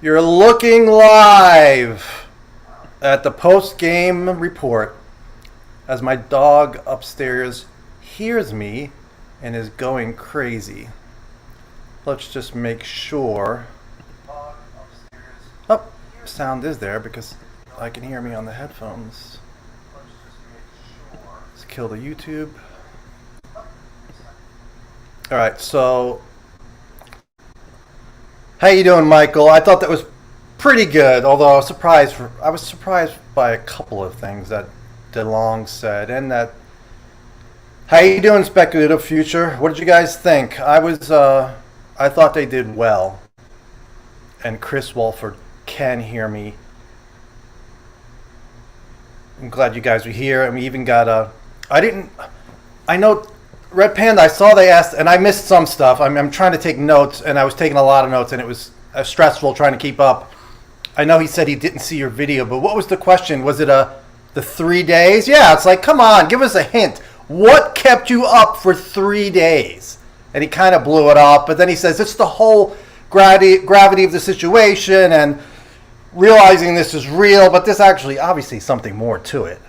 You're looking live at the post-game report as my dog upstairs hears me and is going crazy. Let's just make sure. Oh, sound is there because I can hear me on the headphones. Let's kill the YouTube. Alright, so how you doing, Michael? I thought that was pretty good, although I was surprised by a couple of things that DeLonge said, and that. How you doing, Speculative Future? What did you guys think? I thought they did well, and Chris Walford can hear me. I'm glad you guys were here, and we even got I know. Red Panda, I saw they asked, and I missed some stuff. I'm trying to take notes, and I was taking a lot of notes, and it was stressful trying to keep up. I know he said he didn't see your video, but what was the question? Was it the 3 days? Yeah, it's like, come on, give us a hint. What kept you up for 3 days? And he kind of blew it off, but then he says it's the whole gravity of the situation and realizing this is real, but there's actually obviously something more to it.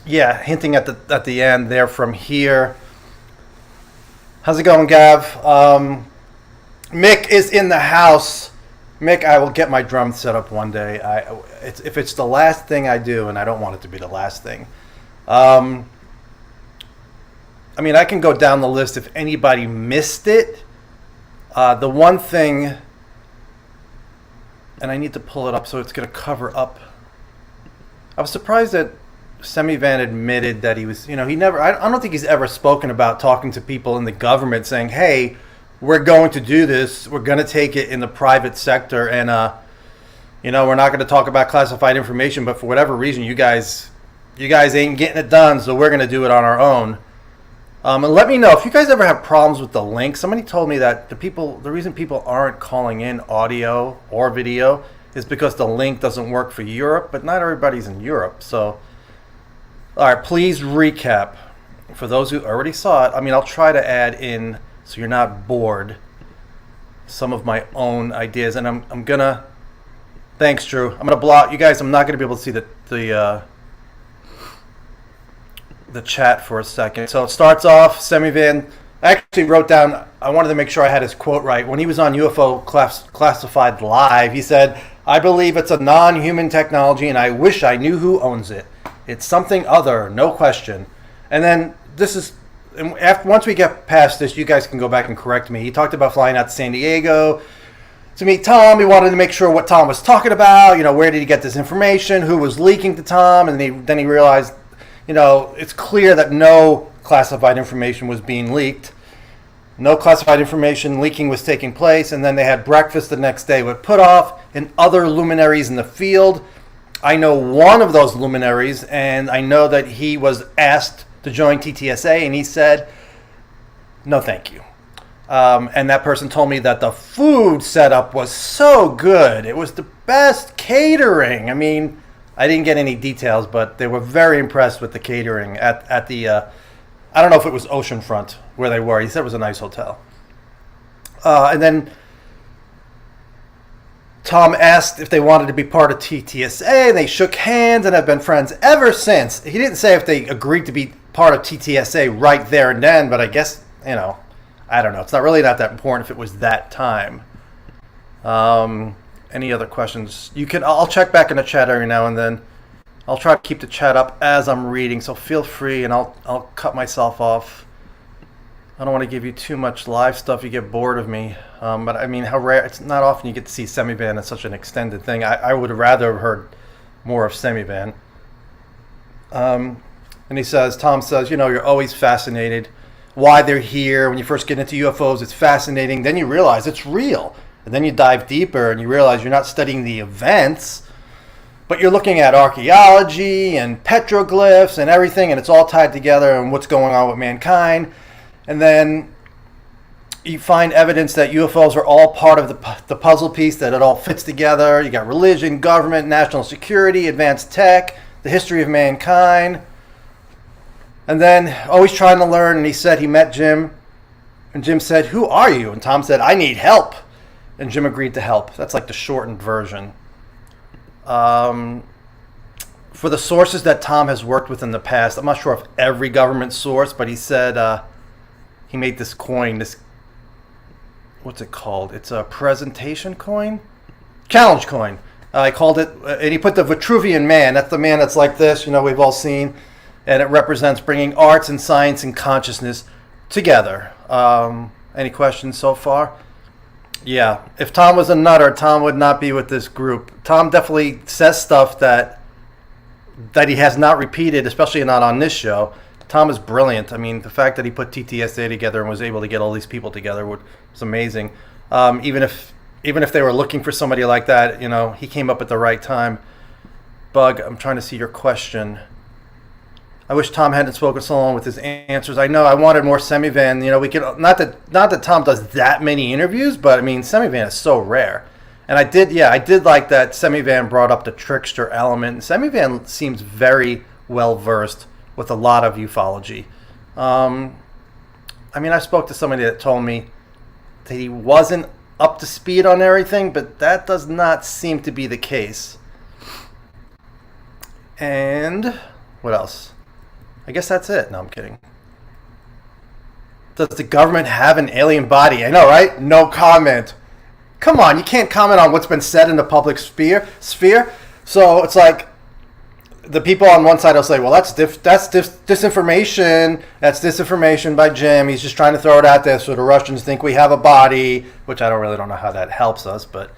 Yeah, hinting at the end there from here. How's it going, Gav? Mick is in the house. Mick, I will get my drum set up one day. If it's the last thing I do, and I don't want it to be the last thing. I mean, I can go down the list if anybody missed it. The one thing, and I need to pull it up so it's going to cover up. I was surprised that Semivan admitted that he was, he never, I don't think he's ever spoken about talking to people in the government saying, hey, we're going to do this, we're going to take it in the private sector, and, we're not going to talk about classified information, but for whatever reason, you guys ain't getting it done, so we're going to do it on our own. And let me know if you guys ever have problems with the link. Somebody told me that the reason people aren't calling in audio or video is because the link doesn't work for Europe, but not everybody's in Europe, so. All right, please recap. For those who already saw it, I'll try to add in, so you're not bored, some of my own ideas. And I'm going to, thanks, Drew. I'm going to block, you guys, I'm not going to be able to see the chat for a second. So it starts off, Semivan, I actually wrote down, I wanted to make sure I had his quote right. When he was on UFO Classified Live, he said, I believe it's a non-human technology and I wish I knew who owns it. It's something other, no question. And then once we get past this, you guys can go back and correct me. He talked about flying out to San Diego to meet Tom. He wanted to make sure what Tom was talking about. Where did he get this information? Who was leaking to Tom? And then he realized, it's clear that no classified information was being leaked. No classified information leaking was taking place. And then they had breakfast the next day with Putoff and other luminaries in the field. I know one of those luminaries, and I know that he was asked to join Ttsa, and he said, no, thank you. And that person told me that the food setup was so good. It was the best catering. I didn't get any details, but they were very impressed with the catering at the, I don't know if it was Oceanfront where they were. He said it was a nice hotel. And then Tom asked if they wanted to be part of Ttsa. They shook hands and have been friends ever since. He didn't say if they agreed to be part of Ttsa right there and then, but I guess, I don't know. It's not that important if it was that time. Any other questions? I'll check back in the chat every now and then. I'll try to keep the chat up as I'm reading, so feel free, and I'll cut myself off. I don't want to give you too much live stuff. You get bored of me. But how rare, it's not often you get to see Semivan as such an extended thing. I would have rather have heard more of Semivan. And Tom says, you're always fascinated why they're here. When you first get into UFOs, it's fascinating. Then you realize it's real. And then you dive deeper and you realize you're not studying the events, but you're looking at archaeology and petroglyphs and everything, and it's all tied together and what's going on with mankind. And then you find evidence that UFOs are all part of the puzzle piece, that it all fits together. You got religion, government, national security, advanced tech, the history of mankind. And then always trying to learn, and he said he met Jim And Jim said, "Who are you?" And Tom said, "I need help." And Jim agreed to help. That's like the shortened version. For the sources that Tom has worked with in the past, I'm not sure if every government source, but he said he made this coin, what's it called? It's a presentation coin? Challenge coin. I called it, and he put the Vitruvian Man. That's the man that's like this, we've all seen. And it represents bringing arts and science and consciousness together. Any questions so far? Yeah. If Tom was a nutter, Tom would not be with this group. Tom definitely says stuff that he has not repeated, especially not on this show. Tom is brilliant. I mean, the fact that he put Ttsa together and was able to get all these people together was amazing. Even if they were looking for somebody like that, he came up at the right time. Bug, I'm trying to see your question. I wish Tom hadn't spoken so long with his answers. I know I wanted more Semivan. We could not that Tom does that many interviews, but I mean Semivan is so rare. And I did like that Semivan brought up the trickster element. Semivan seems very well versed with a lot of ufology. I spoke to somebody that told me that he wasn't up to speed on everything, but that does not seem to be the case. And what else? I guess that's it. No, I'm kidding. Does the government have an alien body? I know, right? No comment. Come on, you can't comment on what's been said in the public sphere. So it's like the people on one side will say, well, that's disinformation. That's disinformation by Jim. He's just trying to throw it out there so the Russians think we have a body, which I don't know how that helps us. But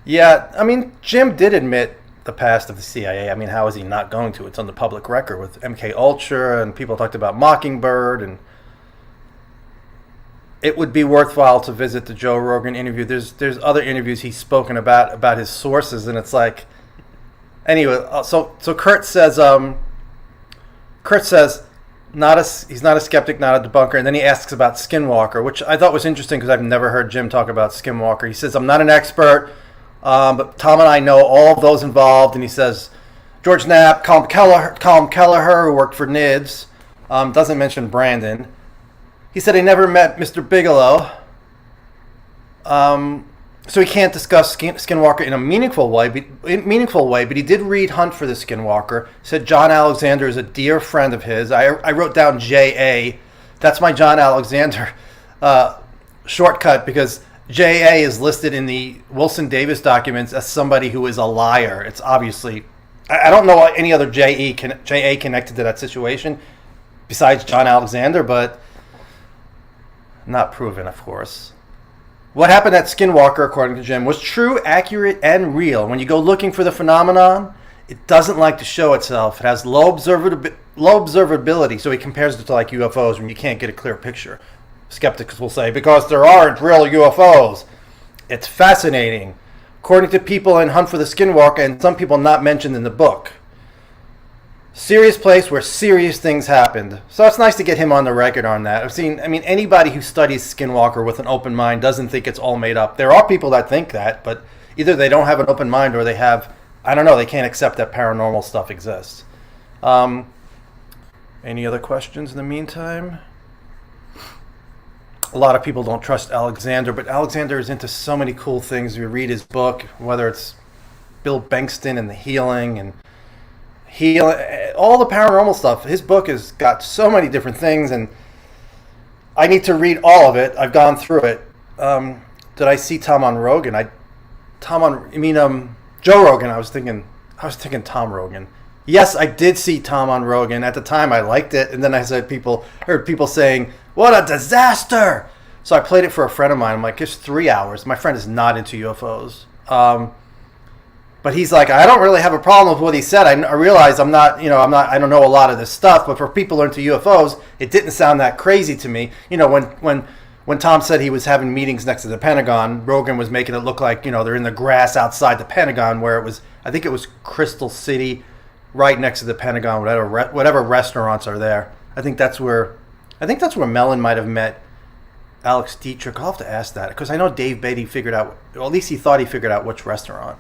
Jim did admit the past of the CIA. How is he not going to? It's on the public record with MK Ultra, and people talked about Mockingbird, and it would be worthwhile to visit the Joe Rogan interview. There's other interviews he's spoken about his sources, and it's like, anyway. So Kurt says he's not a skeptic, not a debunker, and then he asks about Skinwalker, which I thought was interesting because I've never heard Jim talk about Skinwalker. He says, I'm not an expert. But Tom and I know all of those involved, and he says George Knapp, Colin Kelleher, who worked for NIDS, doesn't mention Brandon. He said he never met Mr. Bigelow, so he can't discuss Skinwalker in a meaningful way. But he did read Hunt for the Skinwalker. Said John Alexander is a dear friend of his. I wrote down J.A. That's my John Alexander shortcut because J.A. is listed in the Wilson Davis documents as somebody who is a liar. It's obviously, I don't know any other J.A. connected to that situation besides John Alexander, but not proven, of course. What happened at Skinwalker, according to Jim, was true, accurate, and real. When you go looking for the phenomenon, it doesn't like to show itself. It has low observability, so he compares it to like UFOs when you can't get a clear picture. Skeptics will say, because there aren't real UFOs. It's fascinating. According to people in Hunt for the Skinwalker, and some people not mentioned in the book. Serious place where serious things happened. So it's nice to get him on the record on that. Anybody who studies Skinwalker with an open mind doesn't think it's all made up. There are people that think that, but either they don't have an open mind or they have, they can't accept that paranormal stuff exists. Any other questions in the meantime? A lot of people don't trust Alexander, but Alexander is into so many cool things. We read his book, whether it's Bill Bengtson and the healing and all the paranormal stuff. His book has got so many different things, and I need to read all of it. I've gone through it. Did I see Tom on Rogan? Joe Rogan. I was thinking Tom Rogan. Yes, I did see Tom on Rogan. At the time, I liked it, and then I heard people saying, "What a disaster!" So I played it for a friend of mine. I'm like, it's 3 hours. My friend is not into UFOs, but he's like, I don't really have a problem with what he said. I realize I don't know a lot of this stuff, but for people who are into UFOs, it didn't sound that crazy to me. When Tom said he was having meetings next to the Pentagon, Rogan was making it look like they're in the grass outside the Pentagon, where I think it was Crystal City, right next to the Pentagon, whatever restaurants are there. I think that's where Mellon might have met Alex Dietrich. I'll have to ask that, because I know Dave Beatty figured out, or at least he thought he figured out which restaurant.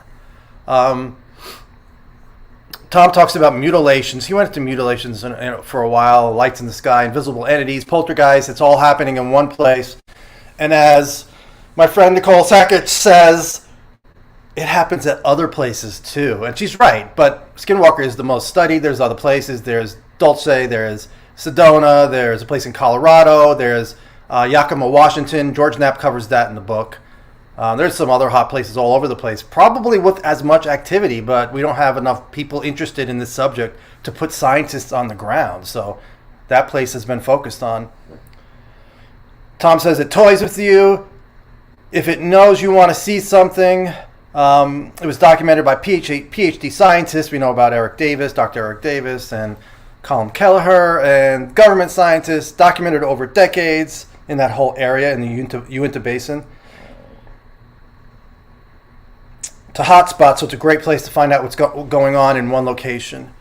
Tom talks about mutilations. He went into mutilations for a while, lights in the sky, invisible entities, poltergeists. It's all happening in one place. And as my friend Nicole Sakic says, it happens at other places too. And she's right, but Skinwalker is the most studied. There's other places. There's Dulce, there's Sedona, there's a place in Colorado, there's Yakima, Washington. George Knapp covers that in the book. There's some other hot places all over the place, probably with as much activity, but we don't have enough people interested in this subject to put scientists on the ground. So that place has been focused on. Tom says it toys with you. If it knows you want to see something, it was documented by PhD scientists. We know about Eric Davis, Dr. Eric Davis, and Colin Kelleher, and government scientists, documented over decades in that whole area in the Uinta Basin. To hotspots, so it's a great place to find out what's going on in one location.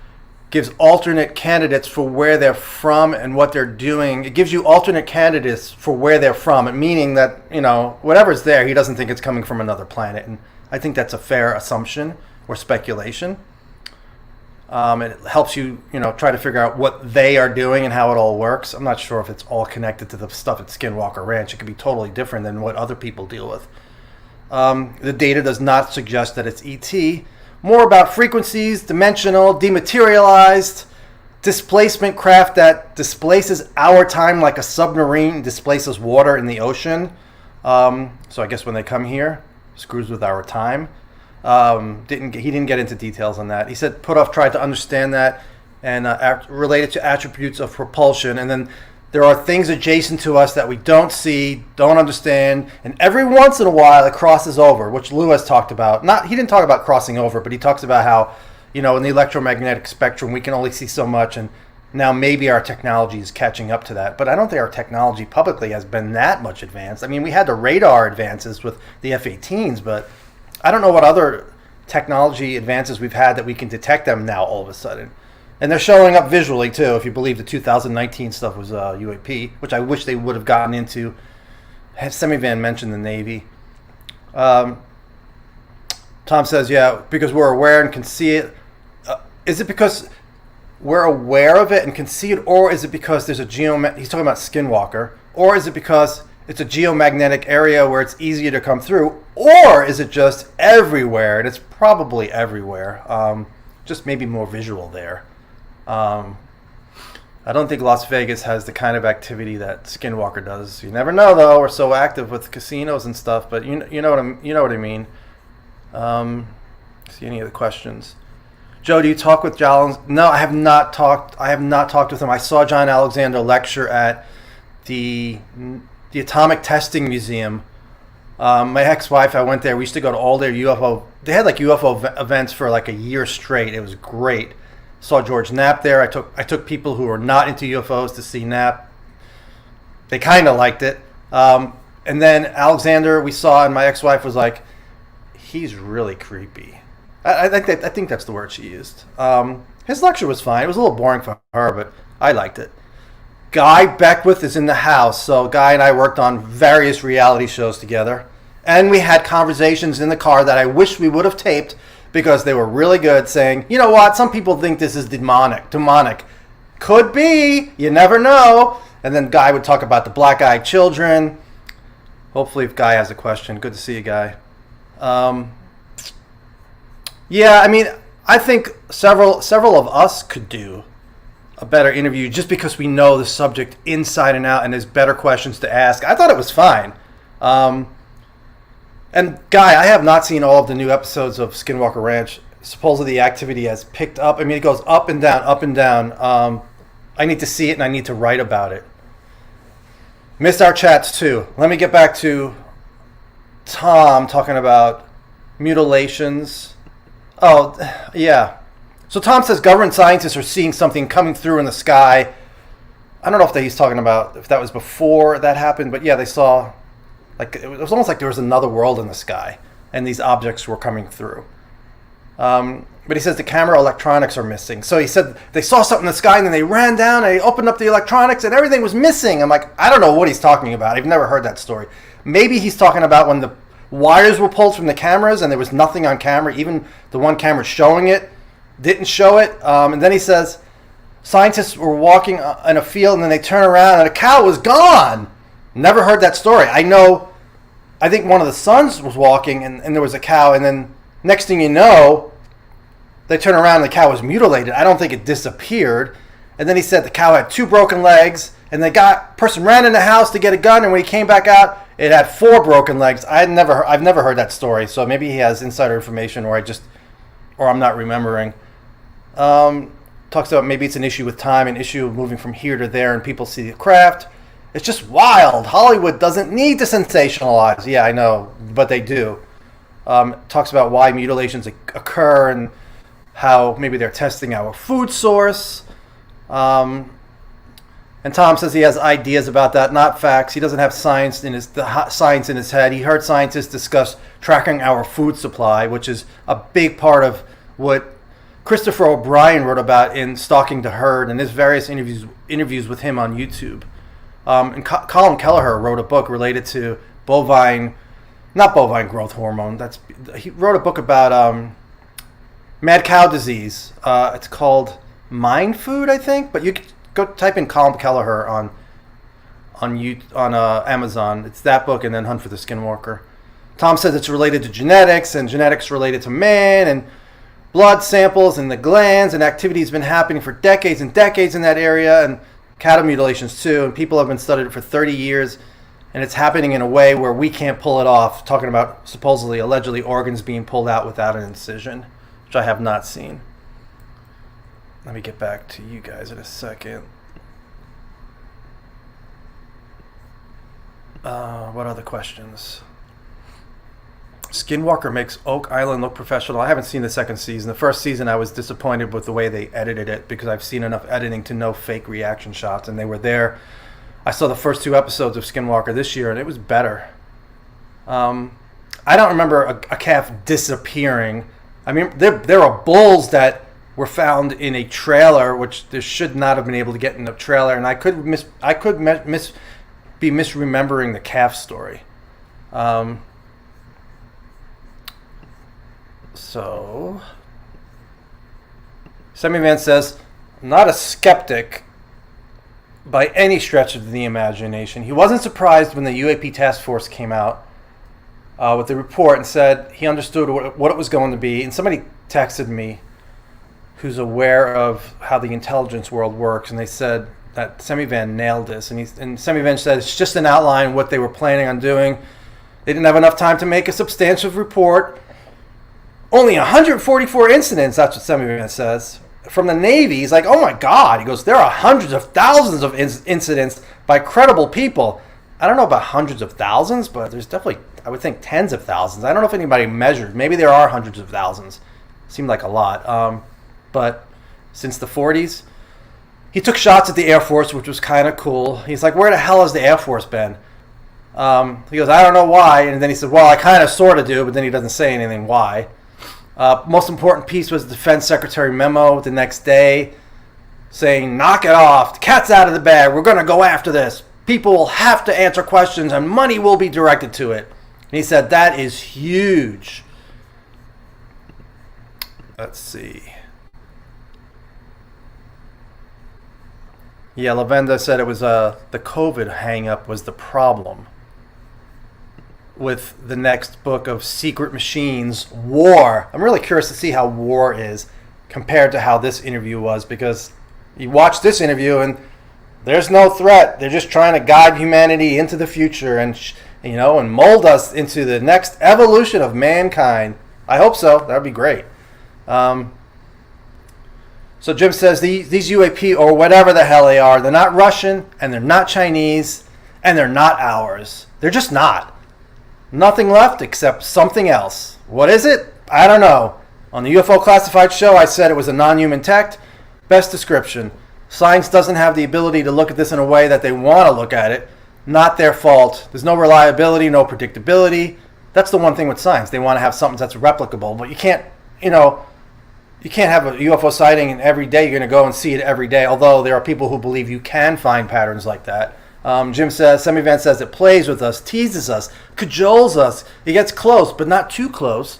Gives alternate candidates for where they're from and what they're doing. It gives you alternate candidates for where they're from, meaning that, whatever's there, he doesn't think it's coming from another planet. And I think that's a fair assumption or speculation. It helps you, try to figure out what they are doing and how it all works. I'm not sure if it's all connected to the stuff at Skinwalker Ranch. It could be totally different than what other people deal with. The data does not suggest that it's ET. More about frequencies, dimensional, dematerialized, displacement craft that displaces our time like a submarine displaces water in the ocean. So I guess when they come here, screws with our time. He didn't get into details on that. He said Puthoff tried to understand that and related to attributes of propulsion. And then there are things adjacent to us that we don't see, don't understand, and every once in a while it crosses over, which Lou has talked about. He didn't talk about crossing over, but he talks about how, in the electromagnetic spectrum we can only see so much, and now maybe our technology is catching up to that. But I don't think our technology publicly has been that much advanced. I mean, we had the radar advances with the F-18s, but I don't know what other technology advances we've had that we can detect them now all of a sudden. And they're showing up visually, too, if you believe the 2019 stuff was UAP, which I wish they would have gotten into. Semivan mentioned the Navy. Tom says, yeah, because we're aware and can see it. Is it because we're aware of it and can see it, or is it because there's he's talking about Skinwalker, or is it because it's a geomagnetic area where it's easier to come through, or is it just everywhere? And it's probably everywhere, just maybe more visual there. I don't think Las Vegas has the kind of activity that Skinwalker does. You never know, though. We're so active with casinos and stuff, but you know what I mean. See any other questions? Joe, do you talk with John? No, I have not talked. I have not talked with him. I saw John Alexander lecture at the Atomic Testing Museum. My ex-wife, I went there. We used to go to all their UFO. They had like UFO events for like a year straight. It was great. Saw George Knapp there. I took people who were not into UFOs to see Knapp. They kind of liked it. And then Alexander we saw, and my ex-wife was like, he's really creepy. I think that's the word she used. His lecture was fine. It was a little boring for her, but I liked it. Guy Beckwith is in the house. So Guy and I worked on various reality shows together. And we had conversations in the car that I wish we would have taped, because they were really good, saying, you know what, some people think this is demonic. Could be, you never know. And then Guy would talk about the black-eyed children. Hopefully if Guy has a question. Good to see you, Guy. Yeah, I mean, I think several of us could do a better interview just because we know the subject inside and out and there's better questions to ask. I thought it was fine. And Guy, I have not seen all of the new episodes of Skinwalker Ranch. Supposedly the activity has picked up. I mean, it goes up and down, up and down. I need to see it and I need to write about it. Missed our chats too. Let me get back to Tom talking about mutilations. Oh, yeah. So Tom says government scientists are seeing something coming through in the sky. I don't know if he's talking about if that was before that happened, but yeah, they saw... Like it was almost like there was another world in the sky, and these objects were coming through. But he says the camera electronics are missing. So he said they saw something in the sky, and then they ran down, and they opened up the electronics, and everything was missing. I'm like, I don't know what he's talking about. I've never heard that story. Maybe he's talking about when the wires were pulled from the cameras, and there was nothing on camera. Even the one camera showing it didn't show it. And then he says scientists were walking in a field and then they turn around and a cow was gone. Never heard that story. I think one of the sons was walking and there was a cow, and then next thing you know, they turn around and the cow was mutilated. I don't think it disappeared. And then he said the cow had 2 broken legs, and the person ran in the house to get a gun, and when he came back out, it had 4 broken legs. I've never heard that story, so maybe he has insider information, or I'm not remembering. Talks about maybe it's an issue with time, an issue of moving from here to there, and people see the craft. It's just wild. Hollywood doesn't need to sensationalize. Yeah, I know, but they do. Talks about why mutilations occur and how maybe they're testing our food source. And Tom says he has ideas about that, not facts. He doesn't have science in his head. He heard scientists discuss tracking our food supply, which is a big part of what Christopher O'Brien wrote about in Stalking the Herd and his various interviews with him on YouTube. And Colin Kelleher wrote a book related to not bovine growth hormone. He wrote a book about mad cow disease. It's called Mind Food, I think. But you can go type in Colin Kelleher on Amazon. It's that book, and then Hunt for the Skinwalker. Tom says it's related to genetics, and genetics related to man, and blood samples and the glands, and activity has been happening for decades and decades in that area, and cattle mutilations too, and people have been studying it for 30 years, and it's happening in a way where we can't pull it off, talking about supposedly, allegedly, organs being pulled out without an incision, which I have not seen. Let me get back to you guys in a second. What other questions? Skinwalker makes Oak Island look professional. I haven't seen the second season. The first season I was disappointed with the way they edited it because I've seen enough editing to know fake reaction shots, and they were there. I saw the first 2 episodes of Skinwalker this year, and it was better. I don't remember a calf disappearing. I mean, there are bulls that were found in a trailer, which they should not have been able to get in the trailer, and I could be misremembering the calf story. So, Semivan says, I'm not a skeptic by any stretch of the imagination. He wasn't surprised when the UAP task force came out with the report and said he understood what it was going to be. And somebody texted me who's aware of how the intelligence world works, and they said that Semivan nailed this. And Semivan said it's just an outline of what they were planning on doing. They didn't have enough time to make a substantive report. Only 144 incidents, that's what Semivan says. From the Navy, he's like, oh my God. He goes, there are hundreds of thousands of incidents by credible people. I don't know about hundreds of thousands, but there's definitely, I would think, tens of thousands. I don't know if anybody measured. Maybe there are hundreds of thousands. Seemed like a lot. But since the 40s, he took shots at the Air Force, which was kind of cool. He's like, where the hell has the Air Force been? He goes, I don't know why. And then he said, well, I kind of sort of do, but then he doesn't say anything why. Most important piece was the Defense Secretary memo the next day saying, knock it off, the cat's out of the bag, we're going to go after this. People will have to answer questions and money will be directed to it. And he said, that is huge. Let's see. Yeah, Lavenda said it was the COVID hang-up was the problem with the next book of Secret Machines, War. I'm really curious to see how War is compared to how this interview was, because you watch this interview and there's no threat. They're just trying to guide humanity into the future and and mold us into the next evolution of mankind. I hope so. That would be great. So Jim says these UAP, or whatever the hell they are, they're not Russian and they're not Chinese and they're not ours. They're just not. Nothing left except something else. What is it? I don't know. On the UFO Classified show, I said it was a non-human tech. Best description. Science doesn't have the ability to look at this in a way that they want to look at it. Not their fault. There's no reliability, no predictability. That's the one thing with science. They want to have something that's replicable, but you can't have a UFO sighting and every day you're going to go and see it every day, although there are people who believe you can find patterns like that. Jim says, Semivan says it plays with us, teases us, cajoles us. It gets close, but not too close.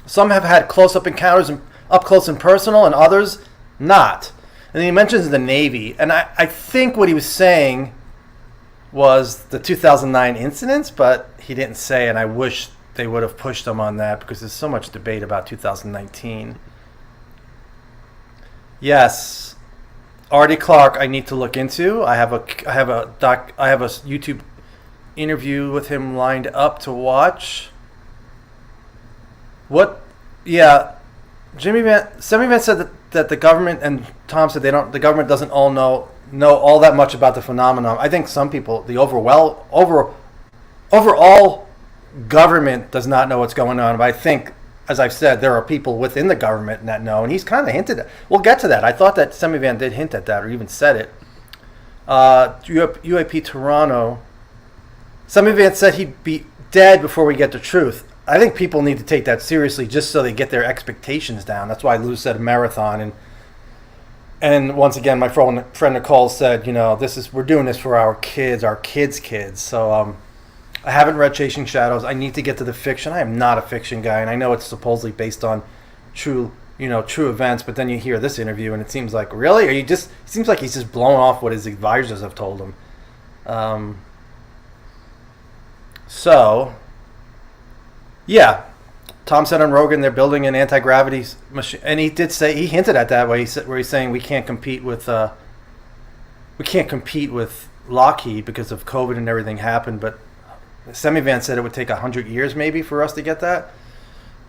Some have had close-up encounters and up close and personal, and others not. And then he mentions the Navy, and I think what he was saying was the 2009 incidents, but he didn't say, and I wish they would have pushed him on that because there's so much debate about 2019. Yes, Artie Clark, I need to look into. I have a YouTube interview with him lined up to watch. What? Yeah, Semivan said that the government, and Tom said the government doesn't all know all that much about the phenomenon. I think some people, the overall government does not know what's going on. But I think, as I've said, there are people within the government that know, and he's kind of hinted at. We'll get to that. I thought that Semivan did hint at that, or even said it. UAP Toronto. Semivan said he'd be dead before we get the truth. I think people need to take that seriously just so they get their expectations down. That's why Lou said marathon. And once again, my friend Nicole said, we're doing this for our kids' kids. So I haven't read Chasing Shadows. I need to get to the fiction. I am not a fiction guy, and I know it's supposedly based on true events, but then you hear this interview and it seems like, really? It seems like he's just blown off what his advisors have told him. Yeah, Tom said on Rogan they're building an anti-gravity machine, and he hinted at that where he's saying we can't compete with Lockheed because of COVID and everything happened. But Semivan said it would take 100 years maybe for us to get that.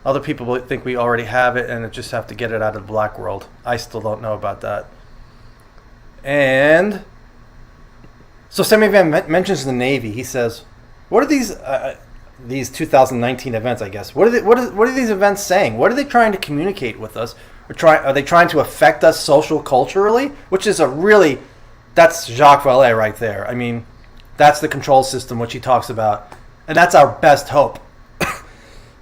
Other people think we already have it, and it just have to get it out of the black world. I still don't know about that. And so Semivan mentions the Navy. He says, "What are these 2019 events, I guess. What are these events saying? What are they trying to communicate with us? Are they trying to affect us social culturally? Which is that's Jacques Vallée right there. I mean, that's the control system which he talks about. And that's our best hope.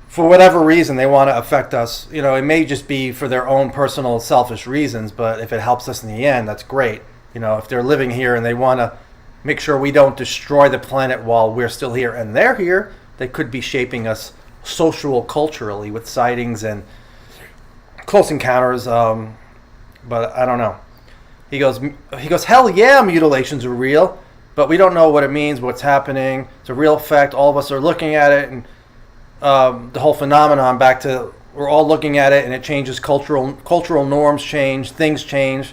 For whatever reason they want to affect us. It may just be for their own personal selfish reasons, but if it helps us in the end, that's great. If they're living here and they want to make sure we don't destroy the planet while we're still here and they're here, they could be shaping us culturally with sightings and close encounters. But I don't know. He goes, hell yeah, mutilations are real, but we don't know what it means, what's happening. It's a real fact. All of us are looking at it, and the whole phenomenon back to we're all looking at it, and it changes cultural norms change, things change.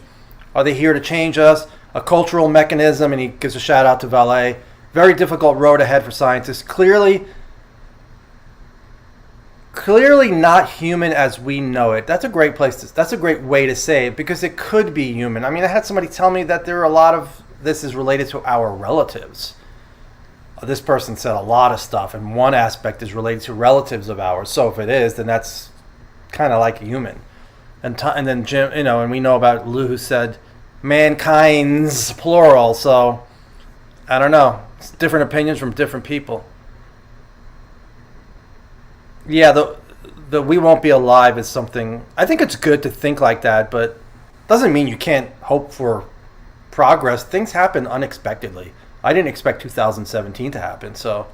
Are they here to change us? A cultural mechanism, and he gives a shout out to Vallée. Very difficult road ahead for scientists. Clearly not human as we know it. That's a great that's a great way to say it, because it could be human. I mean, I had somebody tell me that there are a lot of this is related to our relatives. This person said a lot of stuff, and one aspect is related to relatives of ours. So if it is, then that's kind of like a human. And then Jim, and we know about Lou, who said mankind's plural. So I don't know. It's different opinions from different people. Yeah, the we won't be alive is something. I think it's good to think like that, but doesn't mean you can't hope for progress. Things happen unexpectedly. I didn't expect 2017 to happen, so.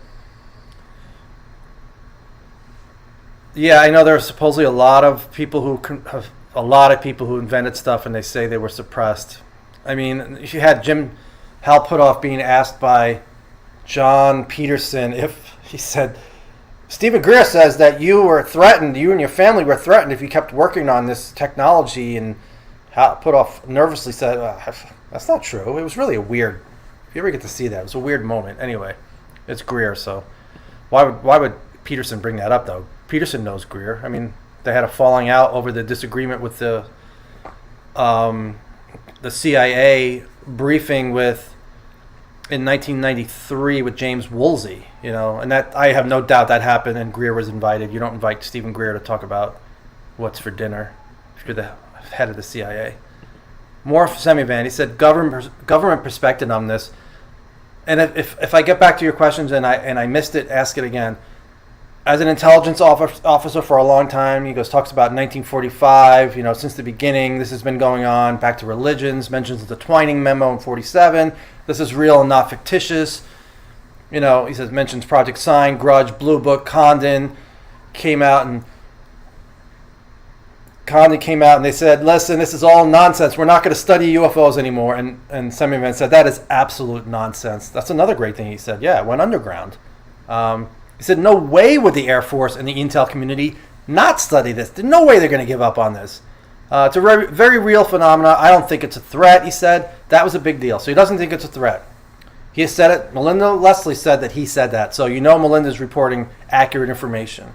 Yeah, I know there are supposedly a lot of people who invented stuff, and they say they were suppressed. I mean, you had Hal Puthoff being asked by John Peterson if he said, Stephen Greer says that you and your family were threatened if you kept working on this technology, and Hal Puthoff nervously said, that's not true. It was really a weird, if you ever get to see that, it was a weird moment. Anyway, it's Greer, so why would Peterson bring that up, though? Peterson knows Greer. I mean, they had a falling out over the disagreement with the CIA briefing in 1993 with James Woolsey, and that I have no doubt that happened, and Greer was invited. You don't invite Stephen Greer to talk about what's for dinner if you're the head of the CIA. More Semivan, he said government perspective on this, and if I get back to your questions and I missed it, ask it again. As an intelligence officer for a long time, he talks about 1945, since the beginning, this has been going on, back to religions, mentions the Twining memo in 47, this is real and not fictitious. He says, mentions Project Sign, Grudge, Blue Book, Condon, came out, and Condi came out and they said, listen, this is all nonsense. We're not going to study UFOs anymore. And Semivan said, that is absolute nonsense. That's another great thing he said. Yeah, it went underground. He said, no way would the Air Force and the intel community not study this. There's no way they're going to give up on this. It's a very, very real phenomenon. I don't think it's a threat, he said. That was a big deal. So he doesn't think it's a threat. He has said it. Melinda Leslie said that he said that. So you know Melinda's reporting accurate information.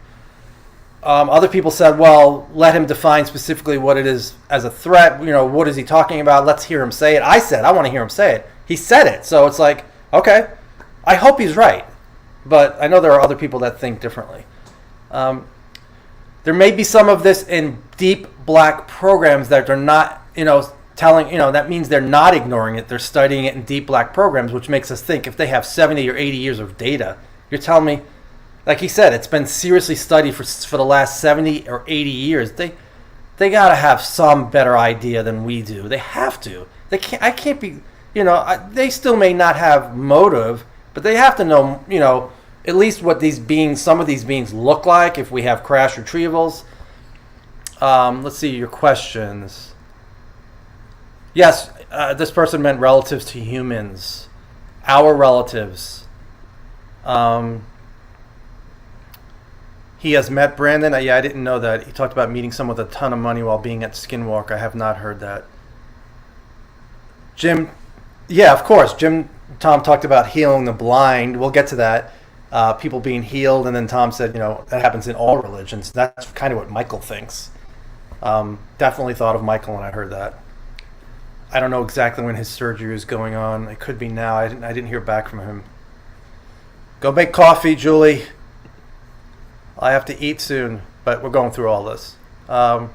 Other people said, well, let him define specifically what it is as a threat. You know, what is he talking about? Let's hear him say it. I said, I want to hear him say it. He said it. So it's like, okay, I hope he's right. But I know there are other people that think differently. There may be some of this in deep black programs that they're not, telling, that means they're not ignoring it. They're studying it in deep black programs, which makes us think if they have 70 or 80 years of data, you're telling me, like he said, it's been seriously studied for the last 70 or 80 years. They got to have some better idea than we do. They have to. I can't be, they still may not have motive, but they have to know, at least what some of these beings look like if we have crash retrievals. Let's see your questions. Yes, this person meant relatives to humans. Our relatives. He has met Brandon. Yeah, I didn't know that. He talked about meeting someone with a ton of money while being at Skinwalker. I have not heard that. Jim, yeah, of course. Tom talked about healing the blind. We'll get to that. People being healed. And then Tom said, that happens in all religions. That's kind of what Michael thinks. Definitely thought of Michael when I heard that. I don't know exactly when his surgery is going on. It could be now. I didn't hear back from him. Go make coffee, Julie. I have to eat soon, but we're going through all this. Where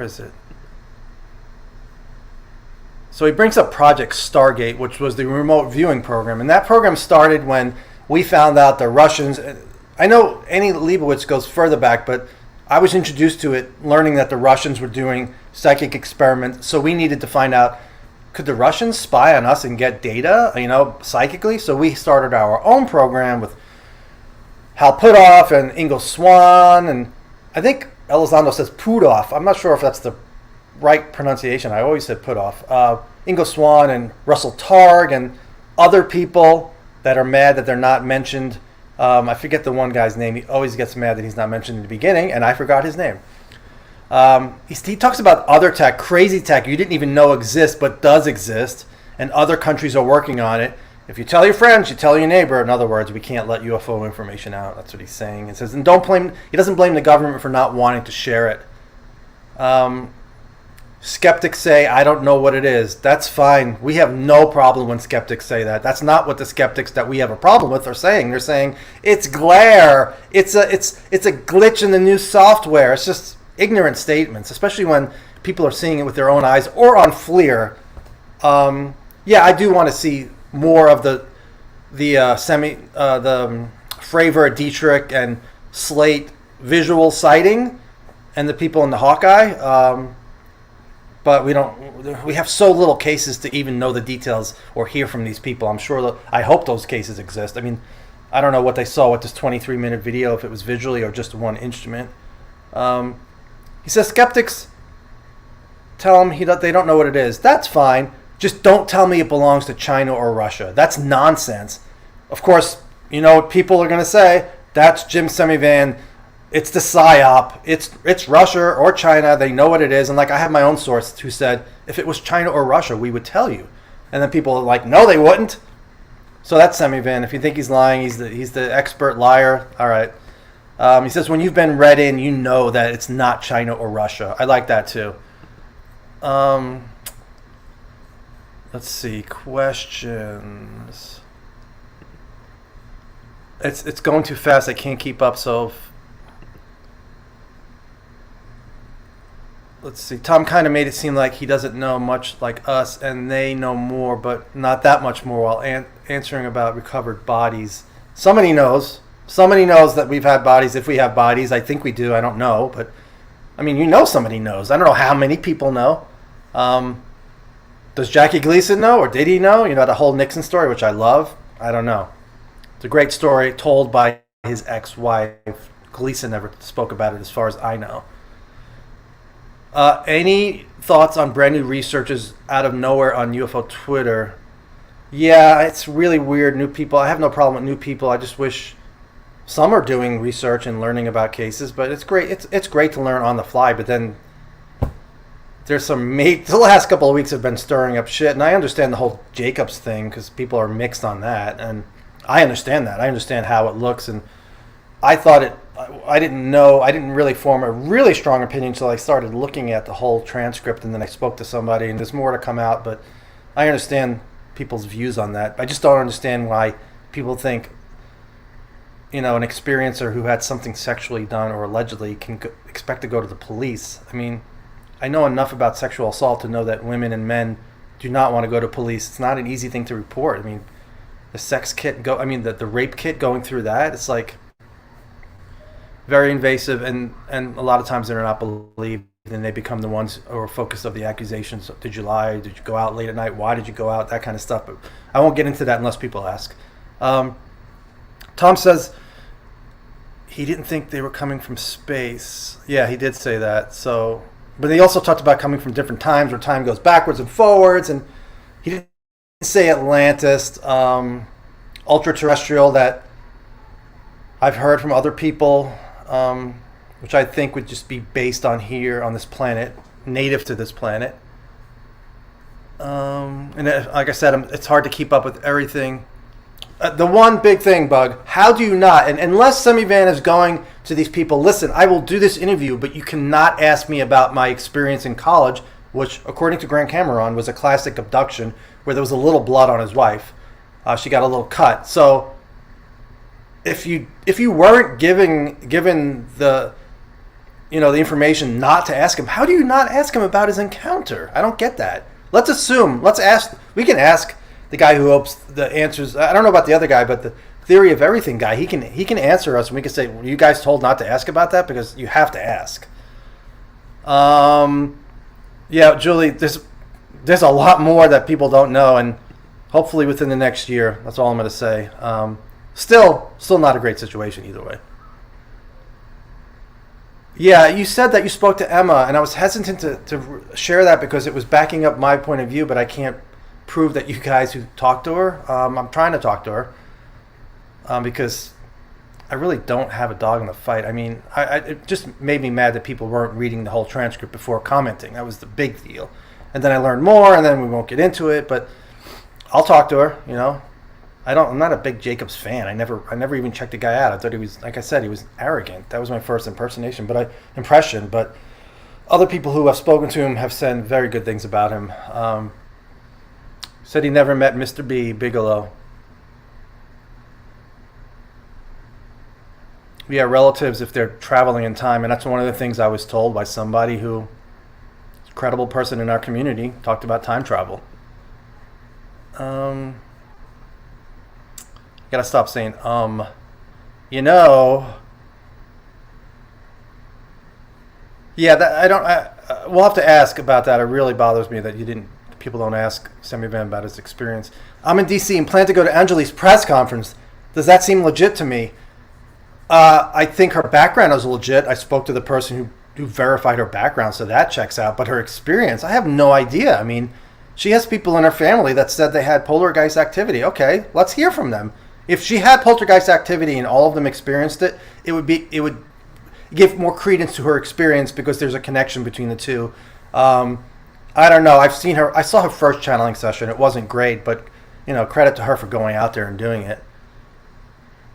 is it? So he brings up Project Stargate, which was the remote viewing program. And that program started when we found out the Russians... I know Annie Leibovitz goes further back, but I was introduced to it learning that the Russians were doing psychic experiments. So we needed to find out, could the Russians spy on us and get data, psychically? So we started our own program with Hal Puthoff and Ingo Swann, and I think Elizondo says Puthoff. I'm not sure if that's the right pronunciation. I always said Puthoff. Ingo Swann and Russell Targ and other people that are mad that they're not mentioned. I forget the one guy's name. He always gets mad that he's not mentioned in the beginning, and I forgot his name. He talks about other tech, crazy tech you didn't even know exists but does exist, and other countries are working on it. If you tell your friends, you tell your neighbor. In other words, we can't let UFO information out. That's what he's saying. It says, and he doesn't blame the government for not wanting to share it. Skeptics say, I don't know what it is. That's fine. We have no problem when skeptics say that. That's not what the skeptics that we have a problem with are saying. They're saying, it's glare. It's a glitch in the new software. It's just ignorant statements, especially when people are seeing it with their own eyes or on FLIR. Yeah, I do want to see more of the Fravor, Dietrich, and Slate visual sighting, and the people in the Hawkeye. But we have so little cases to even know the details or hear from these people. I hope those cases exist. I mean, I don't know what they saw with this 23-minute video, if it was visually or just one instrument. He says skeptics tell him they don't know what it is. That's fine. Just don't tell me it belongs to China or Russia. That's nonsense. Of course, what people are going to say. That's Jim Semivan. It's the PSYOP. It's Russia or China. They know what it is. And I have my own source who said, if it was China or Russia, we would tell you. And then people are like, no, they wouldn't. So that's Semivan. If you think he's lying, he's the expert liar. All right. He says, when you've been read in, you know that it's not China or Russia. I like that too. Let's see, questions. It's going too fast. I can't keep up. So let's see. Tom kind of made it seem like he doesn't know much like us, and they know more, but not that much more. While answering about recovered bodies, somebody knows. Somebody knows that we've had bodies. If we have bodies, I think we do. I don't know, but I mean, somebody knows. I don't know how many people know. Does Jackie Gleason know, or did he know? The whole Nixon story, which I love. I don't know. It's a great story told by his ex-wife, Gleason never spoke about it as far as I know. Any thoughts on brand new researchers out of nowhere on UFO Twitter? Yeah, it's really weird. New people. I have no problem with new people. I just wish some are doing research and learning about cases. But it's great. It's great to learn on the fly. But then there's some the last couple of weeks have been stirring up shit, and I understand the whole Jacobs thing because people are mixed on that, and I understand that. I understand how it looks, and I thought I didn't know. I didn't really form a really strong opinion until I started looking at the whole transcript, and then I spoke to somebody, and there's more to come out. But I understand people's views on that. I just don't understand why people think, an experiencer who had something sexually done or allegedly can expect to go to the police. I mean, I know enough about sexual assault to know that women and men do not want to go to police. It's not an easy thing to report. I mean, the rape kit going through that, it's like very invasive, and a lot of times they're not believed, and they become the ones who are focus of the accusations. Did you lie? Did you go out late at night? Why did you go out? That kind of stuff. But I won't get into that unless people ask. Tom says he didn't think they were coming from space. Yeah, he did say that. So, but he also talked about coming from different times where time goes backwards and forwards, and he didn't say Atlantis, ultra-terrestrial, that I've heard from other people, which I think would just be based on here on this planet, native to this planet. And like I said, it's hard to keep up with everything. The one big thing, Bug, how do you not, and unless Semivan is going to these people, listen, I will do this interview, but you cannot ask me about my experience in college, which, according to Grant Cameron, was a classic abduction where there was a little blood on his wife. She got a little cut. So if you weren't given the the information not to ask him, how do you not ask him about his encounter? I don't get that. Let's ask. We can ask the guy who hopes the answers. I don't know about the other guy, but the theory of everything guy, he can answer us, and we can say, were you guys told not to ask about that? Because you have to ask. Yeah, Julie, there's a lot more that people don't know, and hopefully within the next year. That's all I'm going to say. Still not a great situation either way. Yeah, you said that you spoke to Emma, and I was hesitant to share that because it was backing up my point of view, but I can't prove that you guys who talked to her. I'm trying to talk to her because I really don't have a dog in the fight. I mean, it just made me mad that people weren't reading the whole transcript before commenting. That was the big deal. And then I learned more, and then we won't get into it, but I'll talk to her, I'm not a big Jacobs fan. I never even checked the guy out. I thought he was, like I said, he was arrogant. That was my first impression. But other people who have spoken to him have said very good things about him. Said he never met Mr. Bigelow. Yeah, relatives if they're traveling in time, and that's one of the things I was told by somebody who, a credible person in our community, talked about time travel. Gotta stop saying yeah, we'll have to ask about that. It really bothers me that people don't ask Semivan about his experience. I'm in DC and plan to go to Angeli's press conference. Does that seem legit to me? I think her background is legit. I spoke to the person who verified her background, so that checks out. But her experience, I have no idea. I mean, she has people in her family that said they had poltergeist activity. Okay, let's hear from them. If she had poltergeist activity and all of them experienced it, it would give more credence to her experience because there's a connection between the two. I don't know. I saw her first channeling session. It wasn't great, but credit to her for going out there and doing it.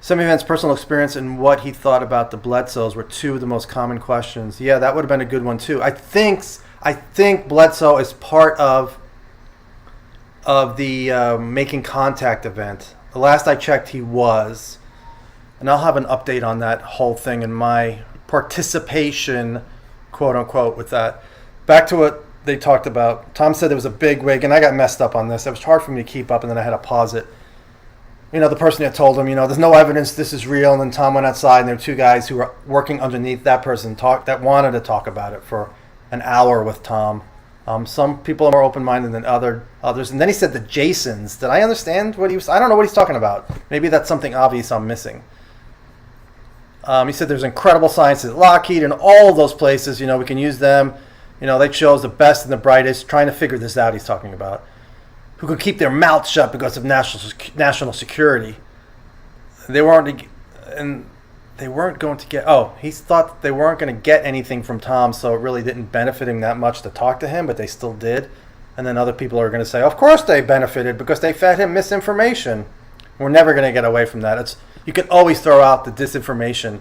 Semivan's personal experience and what he thought about the Bledsoes were two of the most common questions. Yeah, that would have been a good one too. I think Bledsoe is part of the Making Contact event. The last I checked, he was. And I'll have an update on that whole thing and my participation, quote unquote, with that. Back to what they talked about. Tom said there was a big wig, and I got messed up on this. It was hard for me to keep up, and then I had to pause it. The person that told him, there's no evidence this is real, and then Tom went outside, and there were two guys who were working underneath that person that wanted to talk about it for an hour with Tom. Some people are more open-minded than others. And then he said the Jasons. Did I understand what he was? I don't know what he's talking about. Maybe that's something obvious I'm missing. He said there's incredible scientists at Lockheed and all of those places. We can use them. They chose the best and the brightest trying to figure this out. He's talking about who could keep their mouth shut because of national security. They weren't going to get. Oh, he thought they weren't going to get anything from Tom, so it really didn't benefit him that much to talk to him, but they still did. And then other people are going to say, of course they benefited because they fed him misinformation. We're never going to get away from that. You can always throw out the disinformation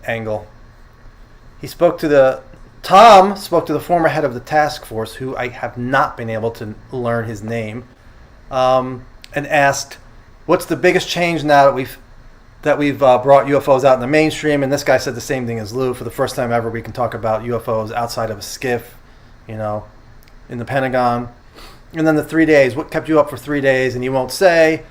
angle. Tom spoke to the former head of the task force, who I have not been able to learn his name, and asked, "What's the biggest change now that we've brought UFOs out in the mainstream?" And this guy said the same thing as Lou. For the first time ever, we can talk about UFOs outside of a skiff, in the Pentagon. And then the 3 days. What kept you up for 3 days? And he won't say.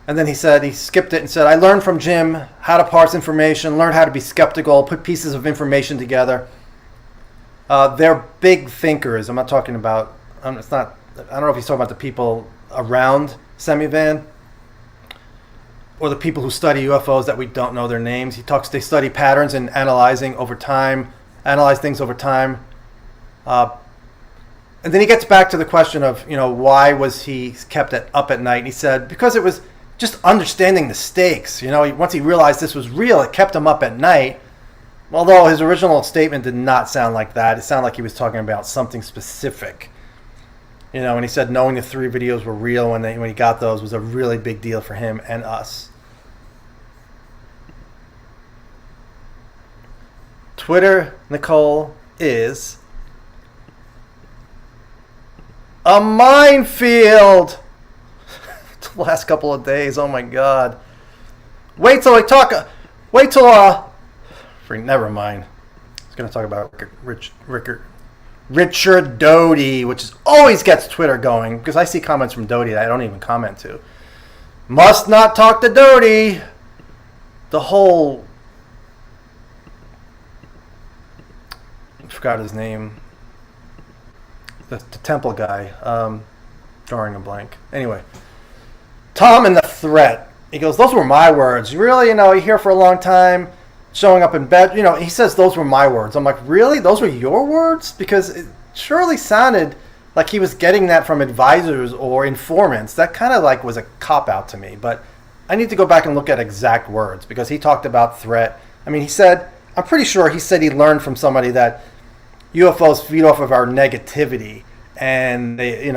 And then he said, he skipped it and said, I learned from Jim how to parse information, learned how to be skeptical, put pieces of information together. They're big thinkers. I'm not talking about, I don't know if he's talking about the people around Semivan or the people who study UFOs that we don't know their names. They study patterns and analyze things over time. And then he gets back to the question of, why was he kept up at night? And he said, because it was just understanding the stakes. Once he realized this was real, it kept him up at night. Although his original statement did not sound like that. It sounded like he was talking about something specific. And he said knowing the 3 videos were real when he got those was a really big deal for him and us. Twitter, Nicole, is a minefield. The last couple of days, oh my God. Never mind. I was going to talk about Richard Doty, which always gets Twitter going, because I see comments from Doty that I don't even comment to. Must not talk to Doty. I forgot his name. The temple guy. Drawing a blank. Anyway. Tom and the threat. He goes, those were my words. Really? You're here for a long time, showing up in bed. He says those were my words. I'm like, really? Those were your words? Because it surely sounded like he was getting that from advisors or informants. That kind of was a cop-out to me. But I need to go back and look at exact words, because he talked about threat. I'm pretty sure he said he learned from somebody that UFOs feed off of our negativity. And they,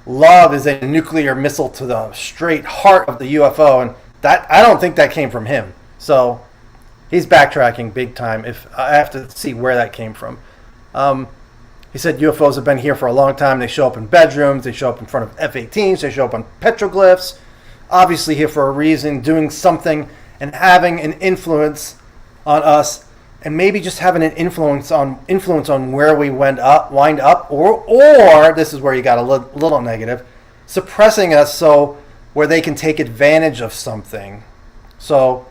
love is a nuclear missile to the straight heart of the UFO, and that I don't think that came from him. So he's backtracking big time. If I have to see where that came from. He said UFOs have been here for a long time. They show up in bedrooms. They show up in front of F-18s. They show up on petroglyphs. Obviously here for a reason, doing something and having an influence on us, and maybe just having an influence on where we wind up, or this is where you got a little negative, suppressing us so where they can take advantage of something. So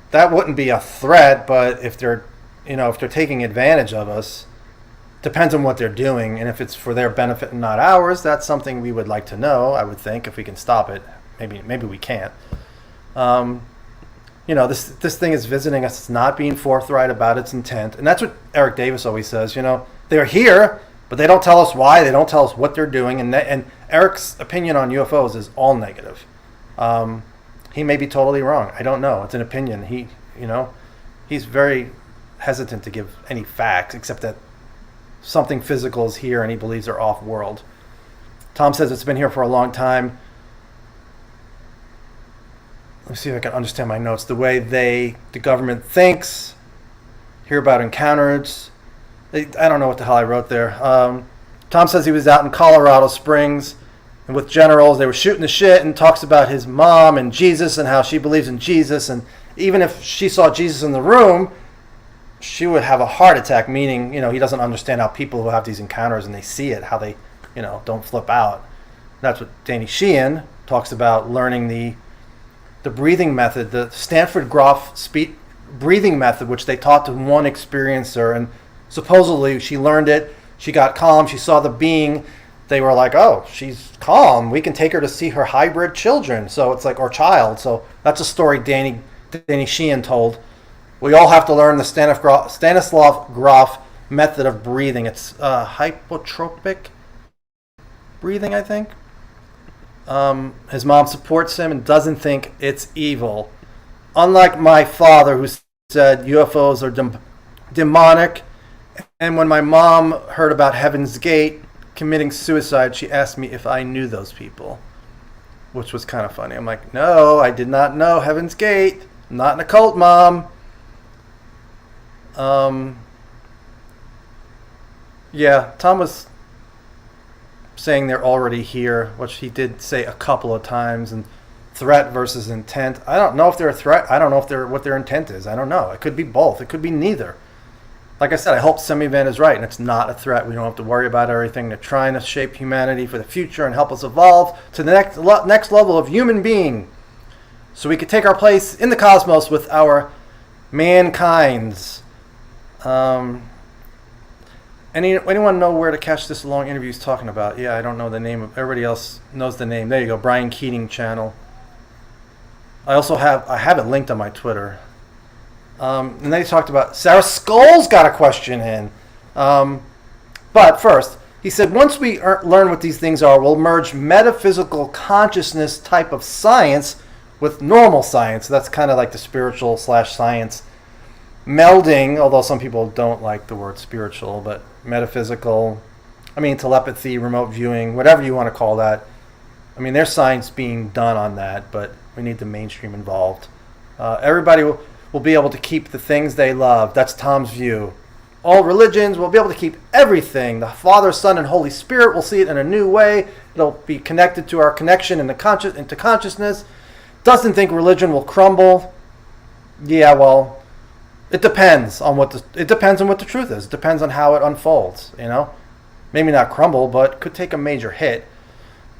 that wouldn't be a threat, but if they're taking advantage of us, depends on what they're doing, and if it's for their benefit and not ours, that's something we would like to know. I would think if we can stop it. Maybe we can't. This thing is visiting us. It's not being forthright about its intent. And that's what Eric Davis always says. They're here, but they don't tell us why. They don't tell us what they're doing. And Eric's opinion on UFOs is all negative. He may be totally wrong. I don't know. It's an opinion. He's very hesitant to give any facts, except that something physical is here and he believes they're off-world. Tom says it's been here for a long time. Let me see if I can understand my notes. The way the government thinks, hear about encounters. I don't know what the hell I wrote there. Tom says he was out in Colorado Springs and with generals. They were shooting the shit, and talks about his mom and Jesus and how she believes in Jesus. And even if she saw Jesus in the room, she would have a heart attack, meaning, he doesn't understand how people who have these encounters and they see it, how they, don't flip out. That's what Danny Sheehan talks about, learning the breathing method, the Stanford Groff breathing method, which they taught to one experiencer, and supposedly she learned it. She got calm. She saw the being. They were like, oh, she's calm. We can take her to see her hybrid children. So it's or child. So that's a story Danny Danny Sheehan told, we all have to learn the Stanislav Grof method of breathing. It's hypotropic breathing, I think. His mom supports him and doesn't think it's evil. Unlike my father, who said UFOs are demonic. And when my mom heard about Heaven's Gate committing suicide, she asked me if I knew those people, which was kind of funny. I'm like, no, I did not know Heaven's Gate. I'm not in a cult, Mom. Yeah, Tom was saying they're already here, which he did say a couple of times, and threat versus intent. I don't know if they're a threat. I don't know if they're what their intent is. I don't know. It could be both. It could be neither. Like I said, I hope Semivan is right, and it's not a threat. We don't have to worry about everything. They're trying to shape humanity for the future and help us evolve to the next level of human being, so we could take our place in the cosmos with our mankind's. Anyone know where to catch this long interview he's talking about? Yeah, I don't know the name of. Everybody else knows the name. There you go, Brian Keating channel. I have it linked on my Twitter. And then he talked about Sarah Skulls got a question in. But first, he said, once we learn what these things are, we'll merge metaphysical consciousness type of science with normal science. That's kind of like the spiritual / science melding, although some people don't like the word spiritual, but metaphysical, telepathy, remote viewing, whatever you want to call that. There's science being done on that, but we need the mainstream involved. Everybody will be able to keep the things they love. That's Tom's view. All religions will be able to keep everything. The Father, Son, and Holy Spirit will see it in a new way. It'll be connected to our connection into consciousness. Doesn't think religion will crumble. Yeah, well, it depends on what the truth is. It depends on how it unfolds. Maybe not crumble, but could take a major hit.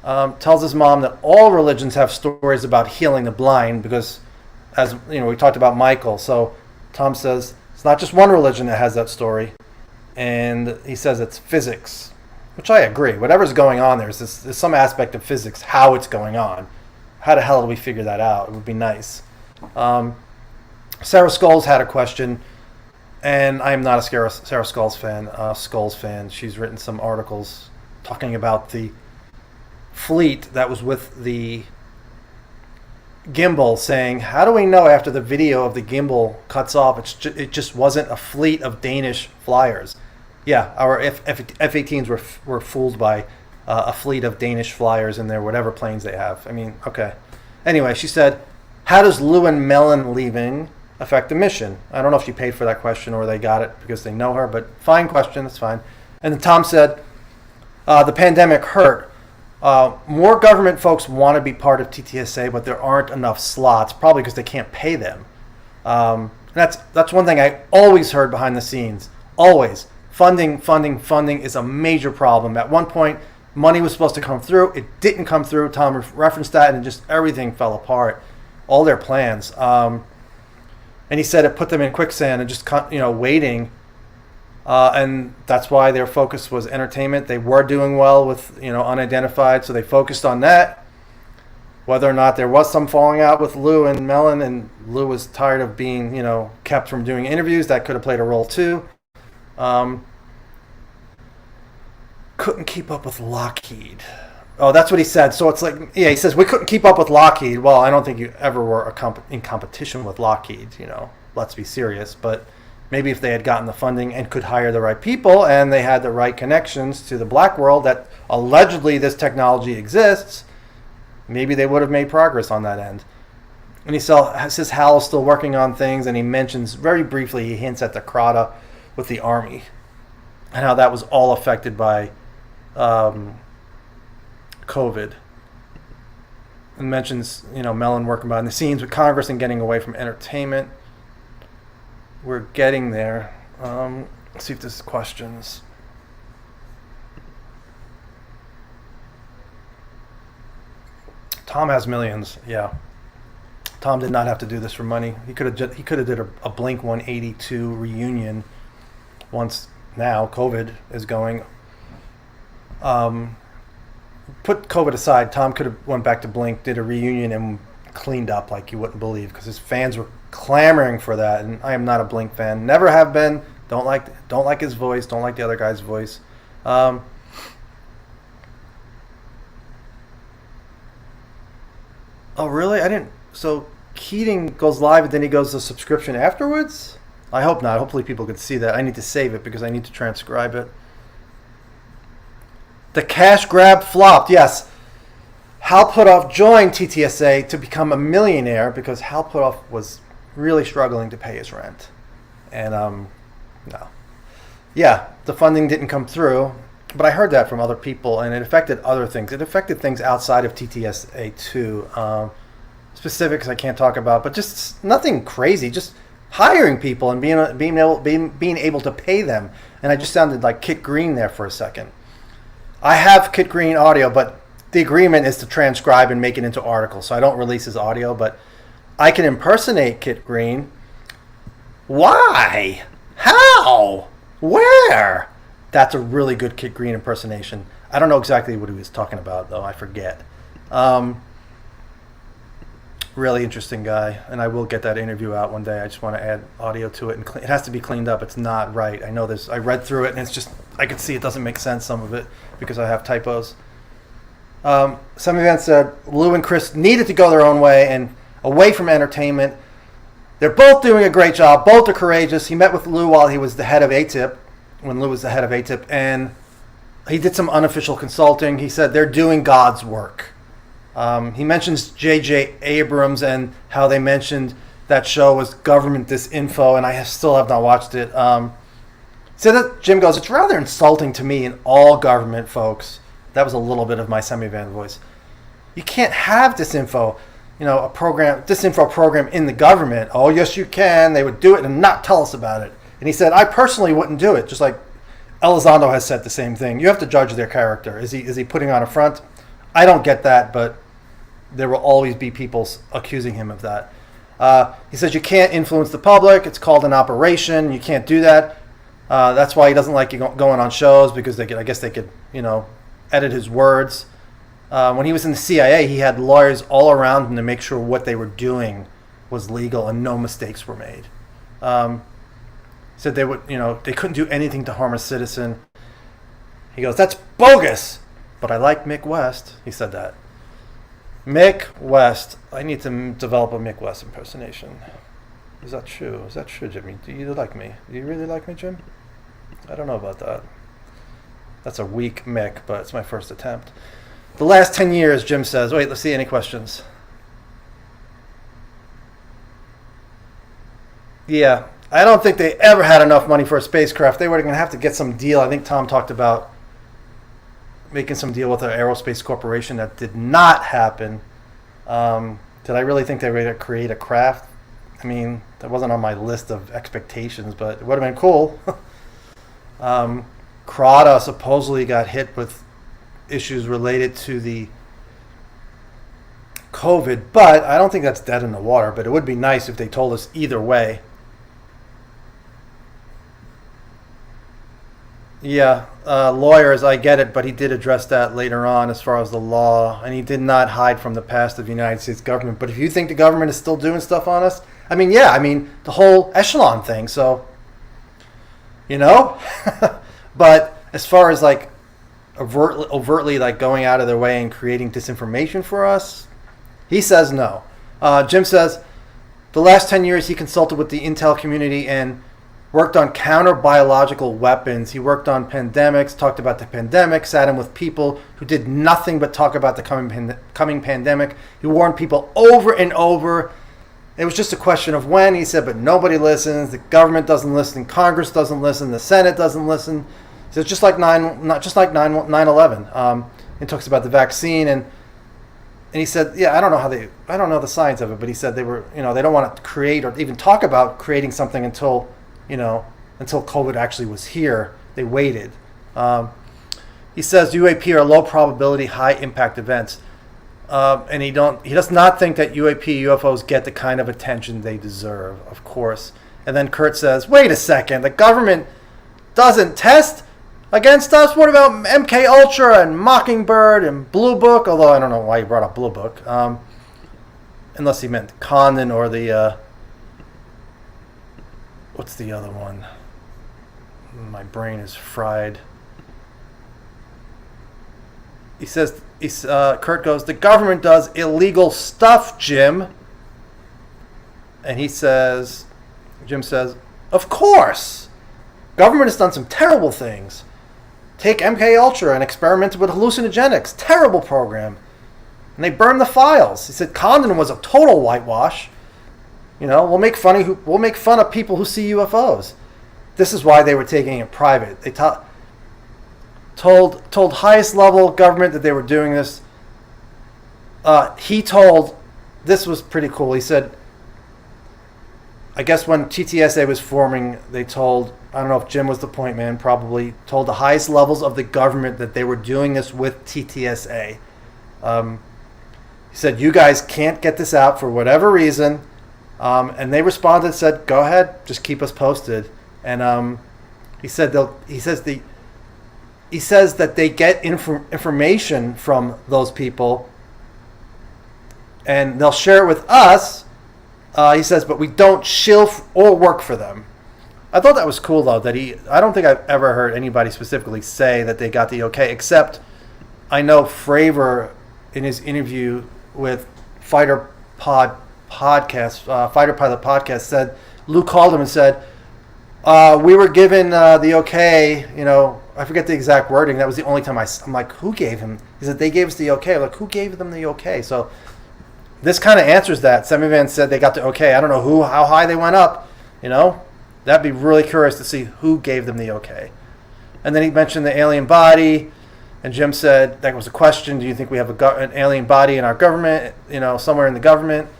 Tells his mom that all religions have stories about healing the blind because, as we talked about Michael. So Tom says it's not just one religion that has that story, and he says it's physics, which I agree. Whatever's going on there's some aspect of physics. How it's going on? How the hell do we figure that out? It would be nice. Sarah Skulls had a question, and I'm not a Sarah Skulls fan. She's written some articles talking about the fleet that was with the gimbal, saying, how do we know after the video of the gimbal cuts off, it just wasn't a fleet of Danish flyers? Yeah, our F-18s were fooled by a fleet of Danish flyers in their whatever planes they have. Okay. Anyway, she said, how does Lou and Mellon leaving affect the mission? I don't know if she paid for that question or they got it because they know her, but fine question, that's fine. And then Tom said, the pandemic hurt. More government folks want to be part of Ttsa, but there aren't enough slots, probably because they can't pay them. That's one thing I always heard behind the scenes. Always. Funding is a major problem. At one point, money was supposed to come through. It didn't come through. Tom referenced that, and just everything fell apart. All their plans. And he said it put them in quicksand and just, waiting. And that's why their focus was entertainment. They were doing well with, unidentified, so they focused on that. Whether or not there was some falling out with Lou and Mellon, and Lou was tired of being, kept from doing interviews, that could have played a role too. Couldn't keep up with Lockheed. Oh, that's what he said. So it's like, yeah, he says, we couldn't keep up with Lockheed. Well, I don't think you ever were in competition with Lockheed, let's be serious. But maybe if they had gotten the funding and could hire the right people and they had the right connections to the black world that allegedly this technology exists, maybe they would have made progress on that end. And he says Hal is still working on things, and he mentions very briefly, he hints at the Krata with the Army and how that was all affected by COVID, and mentions Mellon working behind the scenes with Congress and getting away from entertainment. We're getting there. Let's see if there's questions. Tom has millions. Yeah, Tom did not have to do this for money. He could have did a Blink 182 reunion once. Now COVID is going. Put COVID aside, Tom could have went back to Blink, did a reunion, and cleaned up like you wouldn't believe, because his fans were clamoring for that, and I am not a Blink fan. Never have been. Don't like his voice. Don't like the other guy's voice. Oh, really? I didn't. So Keating goes live and then he goes to subscription afterwards? I hope not. Hopefully people could see that. I need to save it because I need to transcribe it. The cash grab flopped. Yes. Hal Puthoff joined Ttsa to become a millionaire because Hal Puthoff was really struggling to pay his rent. And, no. Yeah, the funding didn't come through, but I heard that from other people, and it affected other things. It affected things outside of Ttsa too. Specifics I can't talk about, but just nothing crazy. Just hiring people and being able to pay them. And I just sounded like Kit Green there for a second. I have Kit Green audio, but the agreement is to transcribe and make it into articles, so I don't release his audio, but I can impersonate Kit Green. Why? How? Where? That's a really good Kit Green impersonation. I don't know exactly what he was talking about, though. I forget. Really interesting guy, and I will get that interview out one day. I just want to add audio to it, and it has to be cleaned up. It's not right. I know this. I read through it, and it's just, I could see it doesn't make sense, some of it, because I have typos. Semivan said Lou and Chris needed to go their own way and away from entertainment. They're both doing a great job. Both are courageous. He met with Lou while he was the head of ATIP, when Lou was the head of ATIP, and he did some unofficial consulting. He said they're doing God's work. He mentions J.J. Abrams and how they mentioned that show was government disinfo, and I still have not watched it. So that Jim goes, it's rather insulting to me and all government folks. That was a little bit of my Semivan voice. You can't have disinfo, disinfo program in the government. Oh, yes, you can. They would do it and not tell us about it. And he said, I personally wouldn't do it, just like Elizondo has said the same thing. You have to judge their character. Is he putting on a front? I don't get that, but there will always be people accusing him of that. He says you can't influence the public. It's called an operation. You can't do that. That's why he doesn't like you going on shows, because I guess they could, edit his words. When he was in the CIA, he had lawyers all around him to make sure what they were doing was legal and no mistakes were made. Said they would, they couldn't do anything to harm a citizen. He goes, that's bogus. But I like Mick West. He said that. Mick West. I need to develop a Mick West impersonation. Is that true? Is that true, Jimmy? Do you like me? Do you really like me, Jim? I don't know about that. That's a weak Mick, but it's my first attempt. The last 10 years, Jim says. Wait, let's see. Any questions? Yeah. I don't think they ever had enough money for a spacecraft. They were going to have to get some deal. I think Tom talked about making some deal with an aerospace corporation. That did not happen. Did I really think they were going to create a craft? I mean, that wasn't on my list of expectations, but it would have been cool. Crota supposedly got hit with issues related to the COVID, but I don't think that's dead in the water. But it would be nice if they told us either way. Yeah, lawyers, I get it, but he did address that later on as far as the law, and he did not hide from the past of the United States government. But if you think the government is still doing stuff on us, the whole echelon thing, so, But as far as, like, overtly, like, going out of their way and creating disinformation for us, he says no. Jim says the last 10 years he consulted with the intel community and worked on counter-biological weapons. He worked on pandemics, talked about the pandemic, sat in with people who did nothing but talk about the coming pandemic. He warned people over and over. It was just a question of when, he said, but nobody listens. The government doesn't listen. Congress doesn't listen. The Senate doesn't listen. So it's just like 9/11. He talks about the vaccine, and he said, yeah, I don't know the science of it, but he said they don't want to create or even talk about creating something until COVID actually was here. They waited. He says UAP are low probability, high impact events. And he does not think that UFOs get the kind of attention they deserve, of course. And then Kurt says, wait a second, the government doesn't test against us? What about MK Ultra and Mockingbird and Blue Book? Although I don't know why you brought up Blue Book. unless he meant Condon or the what's the other one? My brain is fried. He says, Kurt goes, the government does illegal stuff, Jim. And Jim says, of course. Government has done some terrible things. Take MK Ultra and experimented with hallucinogenics. Terrible program. And they burned the files. He said Condon was a total whitewash. We'll make fun of people who see UFOs. This is why they were taking it private. They told highest level government that they were doing this. This was pretty cool. He said, I guess when Ttsa was forming, they told, I don't know if Jim was the point man, probably told the highest levels of the government that they were doing this with Ttsa. He said, you guys can't get this out for whatever reason. And they responded and said, go ahead, just keep us posted. And he says that they get information from those people and they'll share it with us. He says, but we don't shill or work for them. I thought that was cool, though, I don't think I've ever heard anybody specifically say that they got the okay, except I know Fravor in his interview with Fighter Pilot Podcast said, Lou called him and said, we were given the okay, I forget the exact wording. That was the only time I'm like, who gave him? He said, they gave us the okay. I'm like, who gave them the okay? So this kind of answers that. Semivan said they got the okay. I don't know how high they went up, That'd be really curious to see who gave them the okay. And then he mentioned the alien body, and Jim said, that was a question, do you think we have an alien body in our government, somewhere in the government?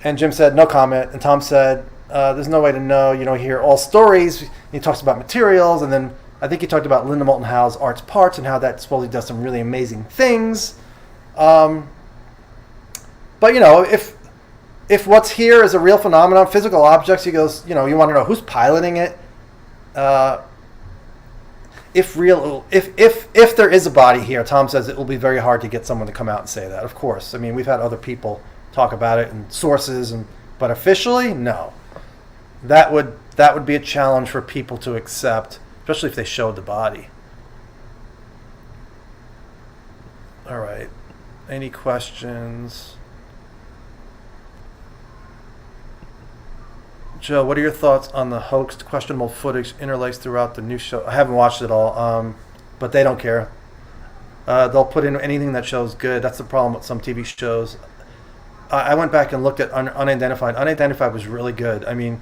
And Jim said, no comment. And Tom said, there's no way to know. You hear all stories. He talks about materials, and then I think he talked about Linda Moulton Howe's Art's Parts and how that supposedly does some really amazing things. But, if what's here is a real phenomenon, physical objects, he goes, you want to know who's piloting it. If there is a body here, Tom says it will be very hard to get someone to come out and say that. Of course. I mean, we've had other people talk about it and sources, but officially, no. That would be a challenge for people to accept, especially if they showed the body. All right. Any questions? Joe, what are your thoughts on the hoaxed, questionable footage interlaced throughout the new show? I haven't watched it all, but they don't care. They'll put in anything that shows good. That's the problem with some TV shows. I went back and looked at Unidentified. Unidentified was really good. I mean,